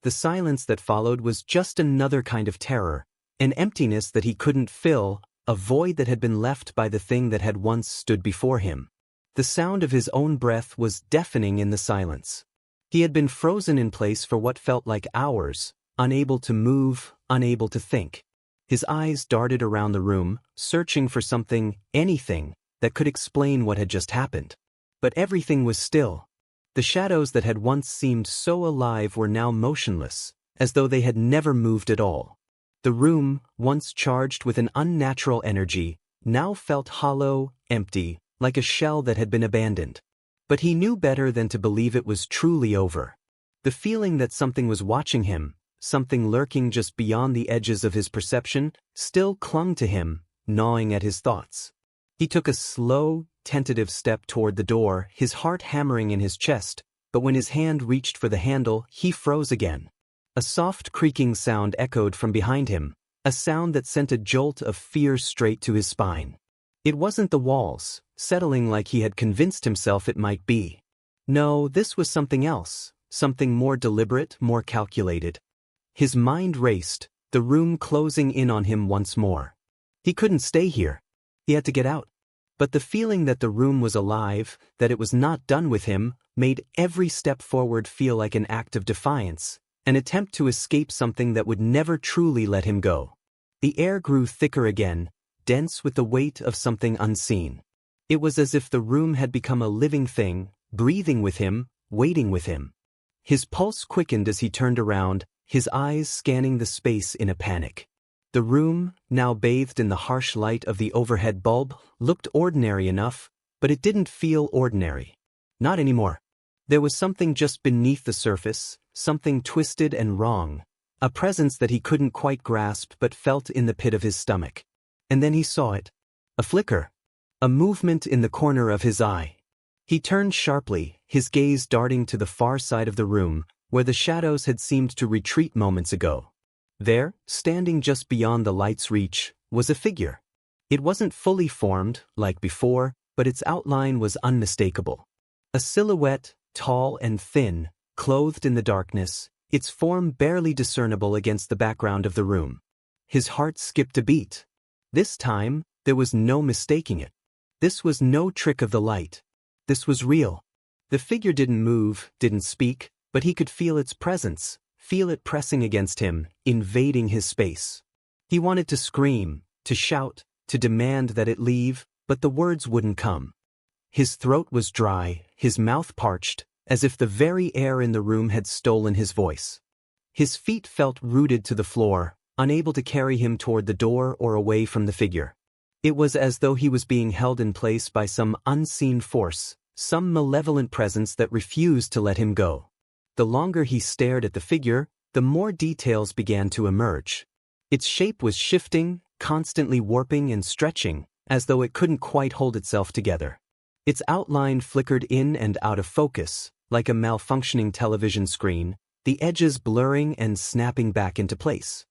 The silence that followed was just another kind of terror, an emptiness that he couldn't fill, a void that had been left by the thing that had once stood before him. The sound of his own breath was deafening in the silence. He had been frozen in place for what felt like hours, unable to move, unable to think. His eyes darted around the room, searching for something, anything, that could explain what had just happened. But everything was still. The shadows that had once seemed so alive were now motionless, as though they had never moved at all. The room, once charged with an unnatural energy, now felt hollow, empty, like a shell that had been abandoned. But he knew better than to believe it was truly over. The feeling that something was watching him, something lurking just beyond the edges of his perception, still clung to him, gnawing at his thoughts. He took a slow, tentative step toward the door, his heart hammering in his chest, but when his hand reached for the handle, he froze again. A soft creaking sound echoed from behind him, a sound that sent a jolt of fear straight to his spine. It wasn't the walls, settling like he had convinced himself it might be. No, this was something else, something more deliberate, more calculated. His mind raced, the room closing in on him once more. He couldn't stay here. He had to get out. But the feeling that the room was alive, that it was not done with him, made every step forward feel like an act of defiance, an attempt to escape something that would never truly let him go. The air grew thicker again, dense with the weight of something unseen. It was as if the room had become a living thing, breathing with him, waiting with him. His pulse quickened as he turned around, his eyes scanning the space in a panic. The room, now bathed in the harsh light of the overhead bulb, looked ordinary enough, but it didn't feel ordinary. Not anymore. There was something just beneath the surface, something twisted and wrong, a presence that he couldn't quite grasp but felt in the pit of his stomach. And then he saw it. A flicker. A movement in the corner of his eye. He turned sharply, his gaze darting to the far side of the room, where the shadows had seemed to retreat moments ago. There, standing just beyond the light's reach, was a figure. It wasn't fully formed, like before, but its outline was unmistakable. A silhouette, tall and thin, clothed in the darkness, its form barely discernible against the background of the room. His heart skipped a beat. This time, there was no mistaking it. This was no trick of the light. This was real. The figure didn't move, didn't speak, but he could feel its presence, feel it pressing against him, invading his space. He wanted to scream, to shout, to demand that it leave, but the words wouldn't come. His throat was dry, his mouth parched, as if the very air in the room had stolen his voice. His feet felt rooted to the floor, unable to carry him toward the door or away from the figure. It was as though he was being held in place by some unseen force, some malevolent presence that refused to let him go. The longer he stared at the figure, the more details began to emerge. Its shape was shifting, constantly warping and stretching, as though it couldn't quite hold itself together. Its outline flickered in and out of focus, like a malfunctioning television screen, the edges blurring and snapping back into place.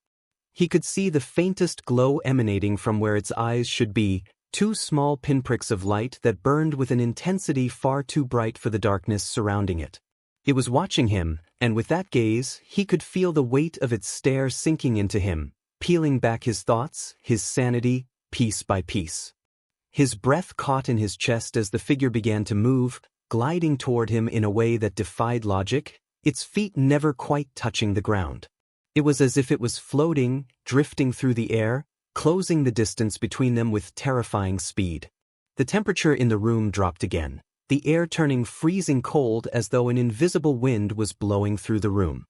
He could see the faintest glow emanating from where its eyes should be, two small pinpricks of light that burned with an intensity far too bright for the darkness surrounding it. It was watching him, and with that gaze, he could feel the weight of its stare sinking into him, peeling back his thoughts, his sanity, piece by piece. His breath caught in his chest as the figure began to move, gliding toward him in a way that defied logic, its feet never quite touching the ground. It was as if it was floating, drifting through the air, closing the distance between them with terrifying speed. The temperature in the room dropped again, the air turning freezing cold as though an invisible wind was blowing through the room.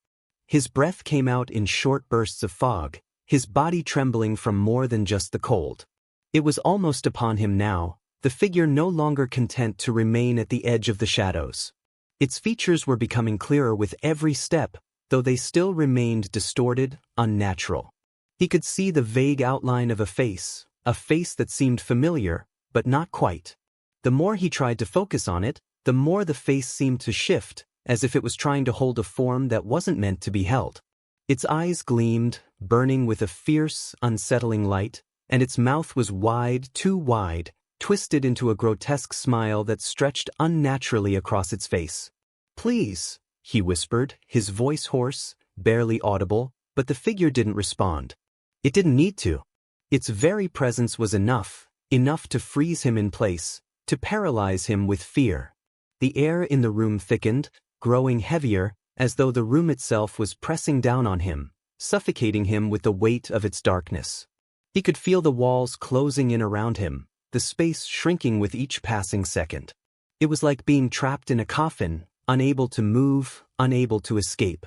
His breath came out in short bursts of fog, his body trembling from more than just the cold. It was almost upon him now, the figure no longer content to remain at the edge of the shadows. Its features were becoming clearer with every step, though they still remained distorted, unnatural. He could see the vague outline of a face that seemed familiar, but not quite. The more he tried to focus on it, the more the face seemed to shift, as if it was trying to hold a form that wasn't meant to be held. Its eyes gleamed, burning with a fierce, unsettling light, and its mouth was wide, too wide, twisted into a grotesque smile that stretched unnaturally across its face. "Please," he whispered, his voice hoarse, barely audible, but the figure didn't respond. It didn't need to. Its very presence was enough to freeze him in place, to paralyze him with fear. The air in the room thickened, growing heavier, as though the room itself was pressing down on him, suffocating him with the weight of its darkness. He could feel the walls closing in around him, the space shrinking with each passing second. It was like being trapped in a coffin, unable to move, unable to escape.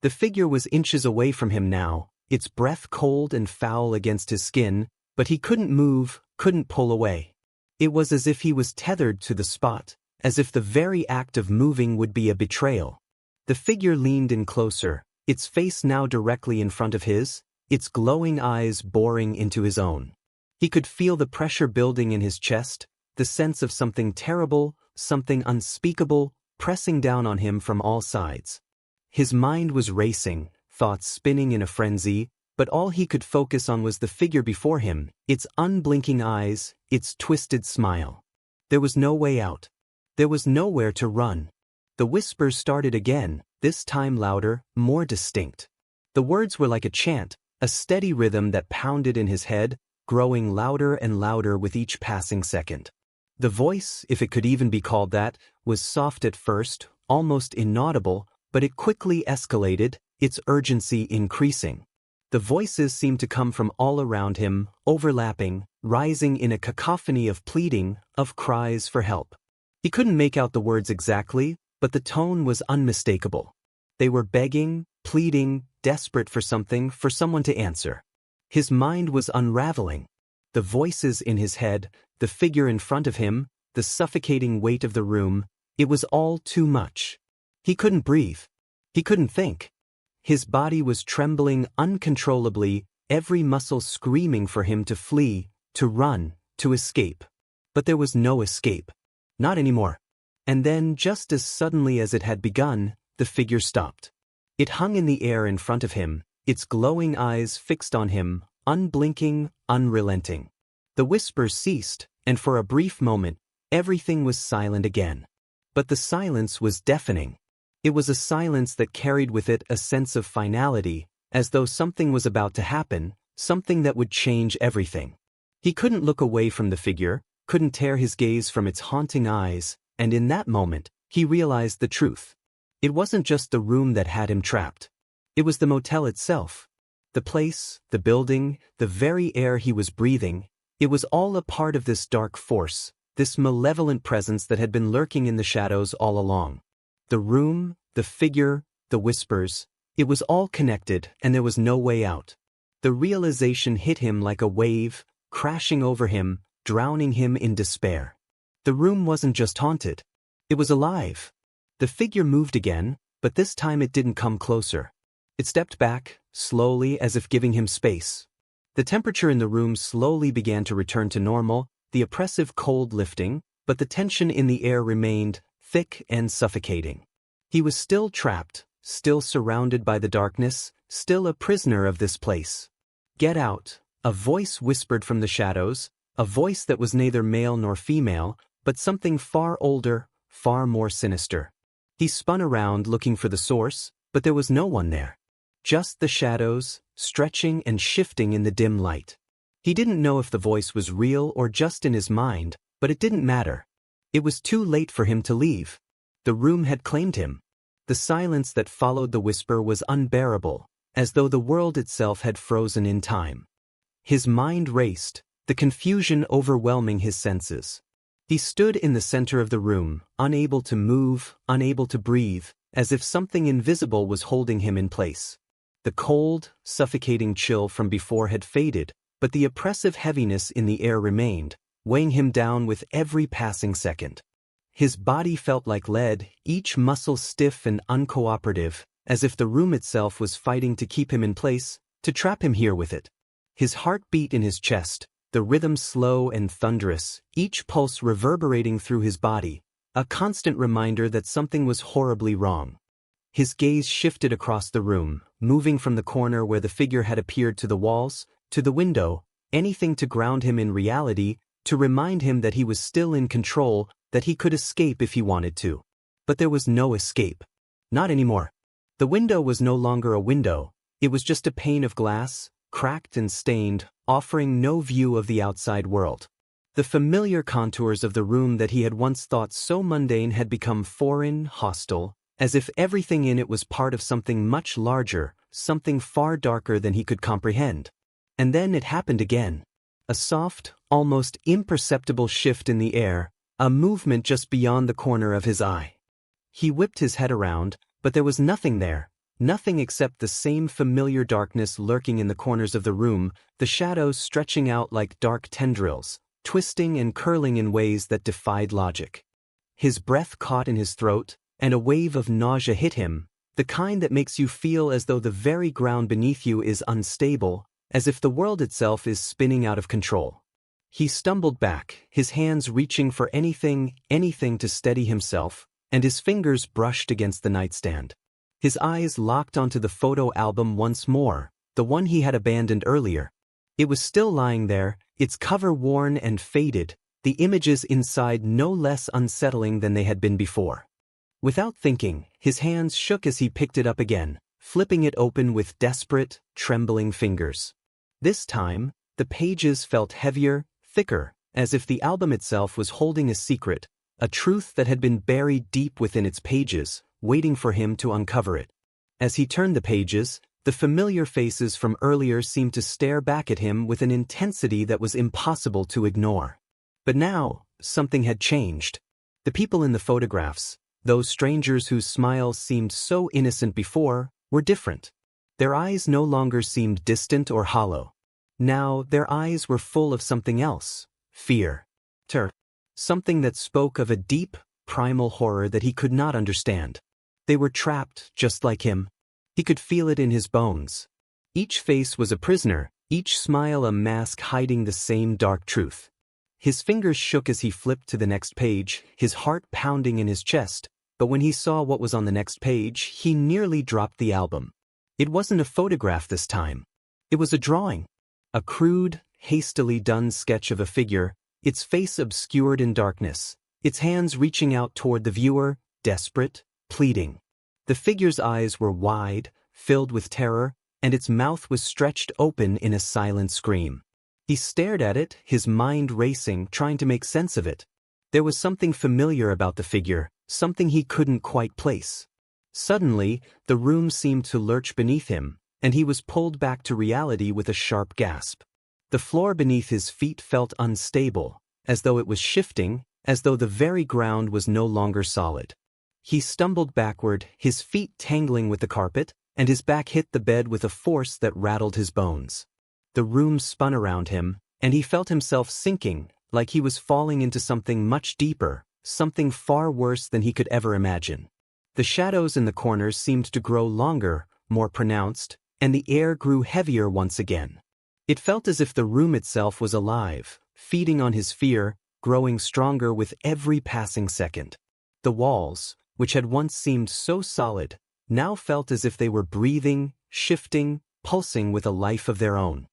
The figure was inches away from him now, its breath cold and foul against his skin, but he couldn't move, couldn't pull away. It was as if he was tethered to the spot, as if the very act of moving would be a betrayal. The figure leaned in closer, its face now directly in front of his, its glowing eyes boring into his own. He could feel the pressure building in his chest, the sense of something terrible, something unspeakable, pressing down on him from all sides. His mind was racing, thoughts spinning in a frenzy, but all he could focus on was the figure before him, its unblinking eyes, its twisted smile. There was no way out. There was nowhere to run. The whispers started again, this time louder, more distinct. The words were like a chant, a steady rhythm that pounded in his head, growing louder and louder with each passing second. The voice, if it could even be called that, was soft at first, almost inaudible, but it quickly escalated, its urgency increasing. The voices seemed to come from all around him, overlapping, rising in a cacophony of pleading, of cries for help. He couldn't make out the words exactly, but the tone was unmistakable. They were begging, pleading, desperate for something, for someone to answer. His mind was unraveling. The voices in his head, the figure in front of him, the suffocating weight of the room, It was all too much. He couldn't breathe. He couldn't think. His body was trembling uncontrollably, every muscle screaming for him to flee, to run, to escape. But there was no escape. Not anymore. And then, just as suddenly as it had begun, the figure stopped. It hung in the air in front of him, its glowing eyes fixed on him, unblinking, unrelenting. The whispers ceased, and for a brief moment, everything was silent again. But the silence was deafening. It was a silence that carried with it a sense of finality, as though something was about to happen, something that would change everything. He couldn't look away from the figure, couldn't tear his gaze from its haunting eyes, and in that moment, he realized the truth. It wasn't just the room that had him trapped. It was the motel itself. The place, the building, the very air he was breathing, it was all a part of this dark force, this malevolent presence that had been lurking in the shadows all along. The room, the figure, the whispers, it was all connected, and there was no way out. The realization hit him like a wave, crashing over him, drowning him in despair. The room wasn't just haunted. It was alive. The figure moved again, but this time it didn't come closer. It stepped back, slowly, as if giving him space. The temperature in the room slowly began to return to normal, the oppressive cold lifting, but the tension in the air remained, thick and suffocating. He was still trapped, still surrounded by the darkness, still a prisoner of this place. "Get out," a voice whispered from the shadows, a voice that was neither male nor female, but something far older, far more sinister. He spun around looking for the source, but there was no one there. Just the shadows, stretching and shifting in the dim light. He didn't know if the voice was real or just in his mind, but it didn't matter. It was too late for him to leave. The room had claimed him. The silence that followed the whisper was unbearable, as though the world itself had frozen in time. His mind raced, the confusion overwhelming his senses. He stood in the center of the room, unable to move, unable to breathe, as if something invisible was holding him in place. The cold, suffocating chill from before had faded, but the oppressive heaviness in the air remained, weighing him down with every passing second. His body felt like lead, each muscle stiff and uncooperative, as if the room itself was fighting to keep him in place, to trap him here with it. His heart beat in his chest, the rhythm slow and thunderous, each pulse reverberating through his body, a constant reminder that something was horribly wrong. His gaze shifted across the room, moving from the corner where the figure had appeared to the walls, to the window, anything to ground him in reality, to remind him that he was still in control, that he could escape if he wanted to. But there was no escape. Not anymore. The window was no longer a window, it was just a pane of glass, cracked and stained, offering no view of the outside world. The familiar contours of the room that he had once thought so mundane had become foreign, hostile, as if everything in it was part of something much larger, something far darker than he could comprehend. And then it happened again. A soft, almost imperceptible shift in the air, a movement just beyond the corner of his eye. He whipped his head around, but there was nothing there, nothing except the same familiar darkness lurking in the corners of the room, the shadows stretching out like dark tendrils, twisting and curling in ways that defied logic. His breath caught in his throat, and a wave of nausea hit him, the kind that makes you feel as though the very ground beneath you is unstable, as if the world itself is spinning out of control. He stumbled back, his hands reaching for anything to steady himself, and his fingers brushed against the nightstand. His eyes locked onto the photo album once more, the one he had abandoned earlier. It was still lying there, its cover worn and faded, the images inside no less unsettling than they had been before. Without thinking, his hands shook as he picked it up again, flipping it open with desperate, trembling fingers. This time, the pages felt heavier, thicker, as if the album itself was holding a secret, a truth that had been buried deep within its pages, waiting for him to uncover it. As he turned the pages, the familiar faces from earlier seemed to stare back at him with an intensity that was impossible to ignore. But now, something had changed. The people in the photographs, those strangers whose smiles seemed so innocent before, were different. Their eyes no longer seemed distant or hollow. Now, their eyes were full of something else, fear. Something that spoke of a deep, primal horror that he could not understand. They were trapped, just like him. He could feel it in his bones. Each face was a prisoner, each smile a mask hiding the same dark truth. His fingers shook as he flipped to the next page, his heart pounding in his chest, but when he saw what was on the next page, he nearly dropped the album. It wasn't a photograph this time. It was a drawing. A crude, hastily done sketch of a figure, its face obscured in darkness, its hands reaching out toward the viewer, desperate, pleading. The figure's eyes were wide, filled with terror, and its mouth was stretched open in a silent scream. He stared at it, his mind racing, trying to make sense of it. There was something familiar about the figure, something he couldn't quite place. Suddenly, the room seemed to lurch beneath him, and he was pulled back to reality with a sharp gasp. The floor beneath his feet felt unstable, as though it was shifting, as though the very ground was no longer solid. He stumbled backward, his feet tangling with the carpet, and his back hit the bed with a force that rattled his bones. The room spun around him, and he felt himself sinking, like he was falling into something much deeper, something far worse than he could ever imagine. The shadows in the corners seemed to grow longer, more pronounced, and the air grew heavier once again. It felt as if the room itself was alive, feeding on his fear, growing stronger with every passing second. The walls, which had once seemed so solid, now felt as if they were breathing, shifting, pulsing with a life of their own.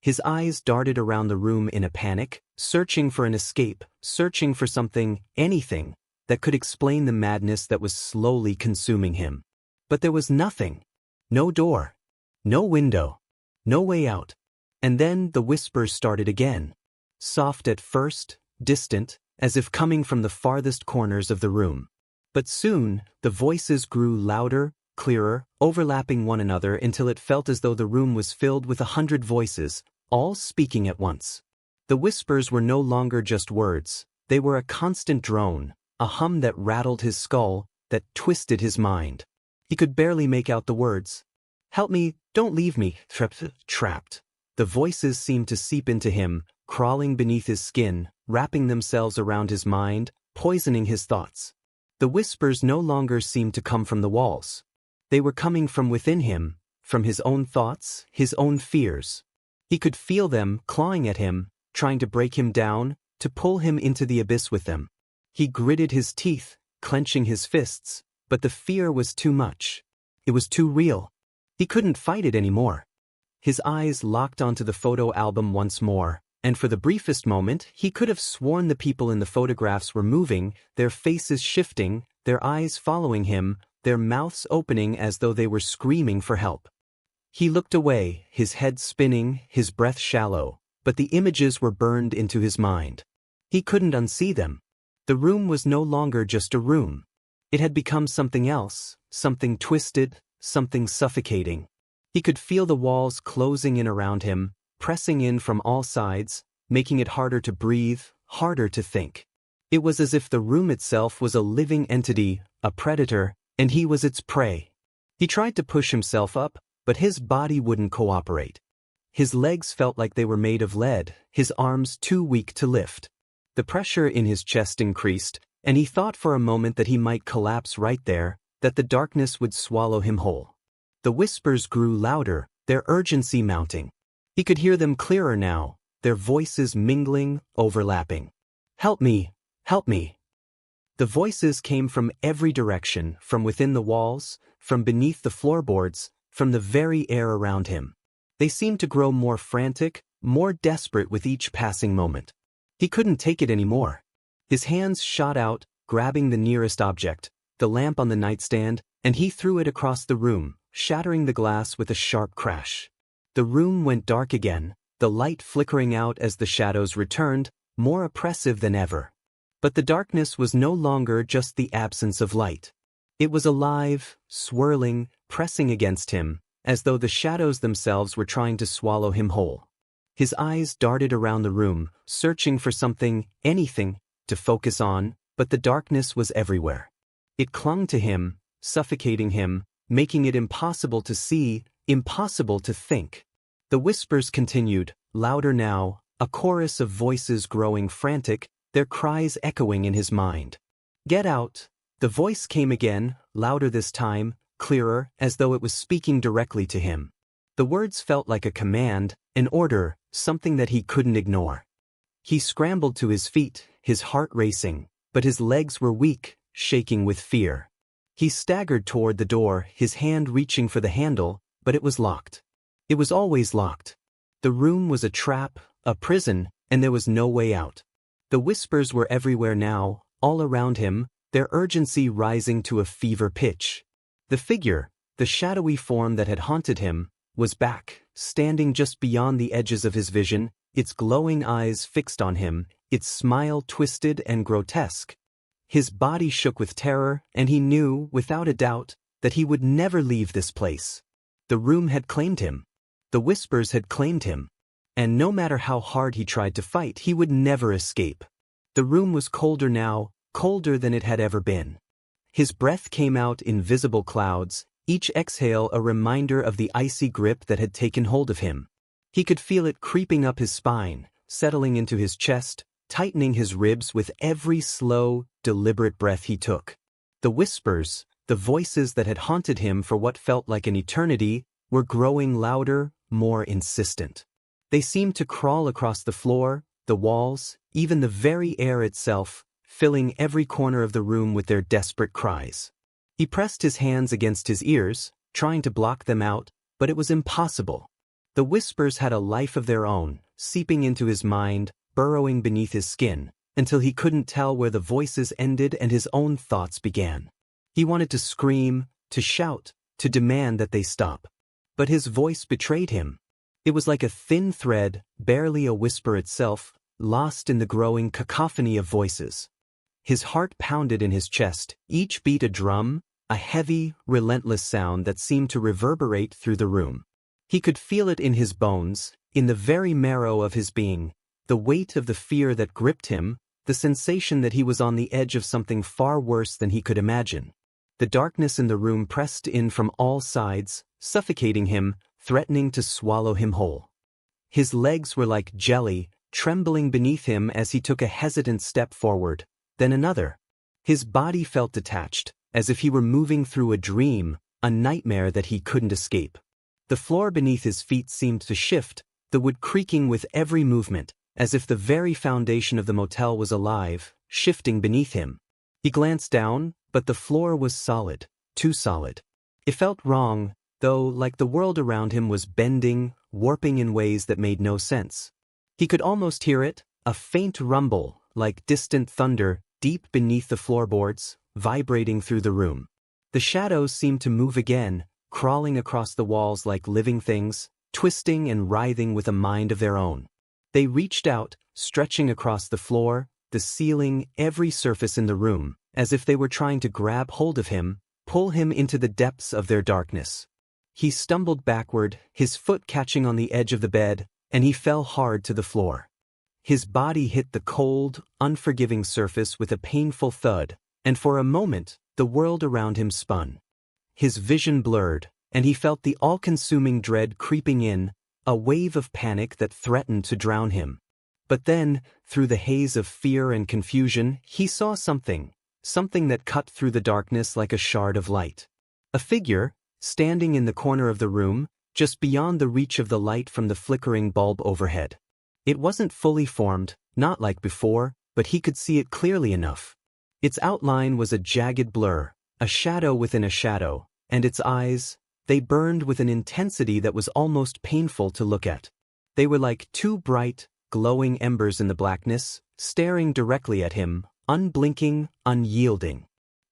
His eyes darted around the room in a panic, searching for an escape, searching for something, anything, that could explain the madness that was slowly consuming him. But there was nothing. No door. No window. No way out. And then the whispers started again. Soft at first, distant, as if coming from the farthest corners of the room. But soon, the voices grew louder, clearer, overlapping one another until it felt as though the room was filled with 100 voices, all speaking at once. The whispers were no longer just words. They were a constant drone, a hum that rattled his skull, that twisted his mind. He could barely make out the words. "Help me, don't leave me, trapped." The voices seemed to seep into him, crawling beneath his skin, wrapping themselves around his mind, poisoning his thoughts. The whispers no longer seemed to come from the walls. They were coming from within him, from his own thoughts, his own fears. He could feel them clawing at him, trying to break him down, to pull him into the abyss with them. He gritted his teeth, clenching his fists, but the fear was too much. It was too real. He couldn't fight it anymore. His eyes locked onto the photo album once more, and for the briefest moment, he could have sworn the people in the photographs were moving, their faces shifting, their eyes following him, their mouths opening as though they were screaming for help. He looked away, his head spinning, his breath shallow, but the images were burned into his mind. He couldn't unsee them. The room was no longer just a room. It had become something else, something twisted, something suffocating. He could feel the walls closing in around him, pressing in from all sides, making it harder to breathe, harder to think. It was as if the room itself was a living entity, a predator, and he was its prey. He tried to push himself up, but his body wouldn't cooperate. His legs felt like they were made of lead, his arms too weak to lift. The pressure in his chest increased, and he thought for a moment that he might collapse right there, that the darkness would swallow him whole. The whispers grew louder, their urgency mounting. He could hear them clearer now, their voices mingling, overlapping. "Help me! Help me!" The voices came from every direction, from within the walls, from beneath the floorboards, from the very air around him. They seemed to grow more frantic, more desperate with each passing moment. He couldn't take it anymore. His hands shot out, grabbing the nearest object, the lamp on the nightstand, and he threw it across the room, shattering the glass with a sharp crash. The room went dark again, the light flickering out as the shadows returned, more oppressive than ever. But the darkness was no longer just the absence of light. It was alive, swirling, pressing against him, as though the shadows themselves were trying to swallow him whole. His eyes darted around the room, searching for something, anything, to focus on, but the darkness was everywhere. It clung to him, suffocating him, making it impossible to see, impossible to think. The whispers continued, louder now, a chorus of voices growing frantic, their cries echoing in his mind. Get out. The voice came again, louder this time, clearer, as though it was speaking directly to him. The words felt like a command, an order, something that he couldn't ignore. He scrambled to his feet, his heart racing, but his legs were weak, shaking with fear. He staggered toward the door, his hand reaching for the handle, but it was locked. It was always locked. The room was a trap, a prison, and there was no way out. The whispers were everywhere now, all around him, their urgency rising to a fever pitch. The figure, the shadowy form that had haunted him, was back, standing just beyond the edges of his vision, its glowing eyes fixed on him, its smile twisted and grotesque. His body shook with terror, and he knew, without a doubt, that he would never leave this place. The room had claimed him. The whispers had claimed him. And no matter how hard he tried to fight, he would never escape. The room was colder now, colder than it had ever been. His breath came out in visible clouds, each exhale a reminder of the icy grip that had taken hold of him. He could feel it creeping up his spine, settling into his chest, tightening his ribs with every slow, deliberate breath he took. The whispers, the voices that had haunted him for what felt like an eternity, were growing louder, more insistent. They seemed to crawl across the floor, the walls, even the very air itself, filling every corner of the room with their desperate cries. He pressed his hands against his ears, trying to block them out, but it was impossible. The whispers had a life of their own, seeping into his mind, burrowing beneath his skin, until he couldn't tell where the voices ended and his own thoughts began. He wanted to scream, to shout, to demand that they stop. But his voice betrayed him. It was like a thin thread, barely a whisper itself, lost in the growing cacophony of voices. His heart pounded in his chest, each beat a drum, a heavy, relentless sound that seemed to reverberate through the room. He could feel it in his bones, in the very marrow of his being, the weight of the fear that gripped him, the sensation that he was on the edge of something far worse than he could imagine. The darkness in the room pressed in from all sides, suffocating him, threatening to swallow him whole. His legs were like jelly, trembling beneath him as he took a hesitant step forward, then another. His body felt detached, as if he were moving through a dream, a nightmare that he couldn't escape. The floor beneath his feet seemed to shift, the wood creaking with every movement, as if the very foundation of the motel was alive, shifting beneath him. He glanced down, but the floor was solid, too solid. It felt wrong, though, like the world around him was bending, warping in ways that made no sense. He could almost hear it, a faint rumble, like distant thunder, deep beneath the floorboards, vibrating through the room. The shadows seemed to move again, crawling across the walls like living things, twisting and writhing with a mind of their own. They reached out, stretching across the floor, the ceiling, every surface in the room, as if they were trying to grab hold of him, pull him into the depths of their darkness. He stumbled backward, his foot catching on the edge of the bed, and he fell hard to the floor. His body hit the cold, unforgiving surface with a painful thud, and for a moment, the world around him spun. His vision blurred, and he felt the all-consuming dread creeping in, a wave of panic that threatened to drown him. But then, through the haze of fear and confusion, he saw something that cut through the darkness like a shard of light. A figure, standing in the corner of the room, just beyond the reach of the light from the flickering bulb overhead. It wasn't fully formed, not like before, but he could see it clearly enough. Its outline was a jagged blur, a shadow within a shadow, and its eyes, they burned with an intensity that was almost painful to look at. They were like two bright, glowing embers in the blackness, staring directly at him, unblinking, unyielding.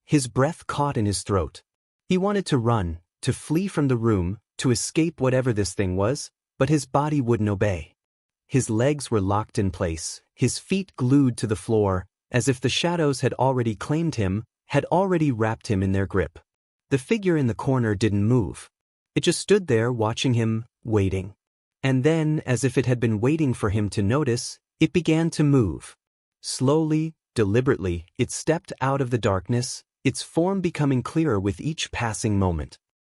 His breath caught in his throat. He wanted to run, to flee from the room, to escape whatever this thing was, but his body wouldn't obey. His legs were locked in place, his feet glued to the floor, as if the shadows had already claimed him, had already wrapped him in their grip. The figure in the corner didn't move. It just stood there watching him, waiting. And then, as if it had been waiting for him to notice, it began to move. Slowly, deliberately, it stepped out of the darkness, its form becoming clearer with each passing moment.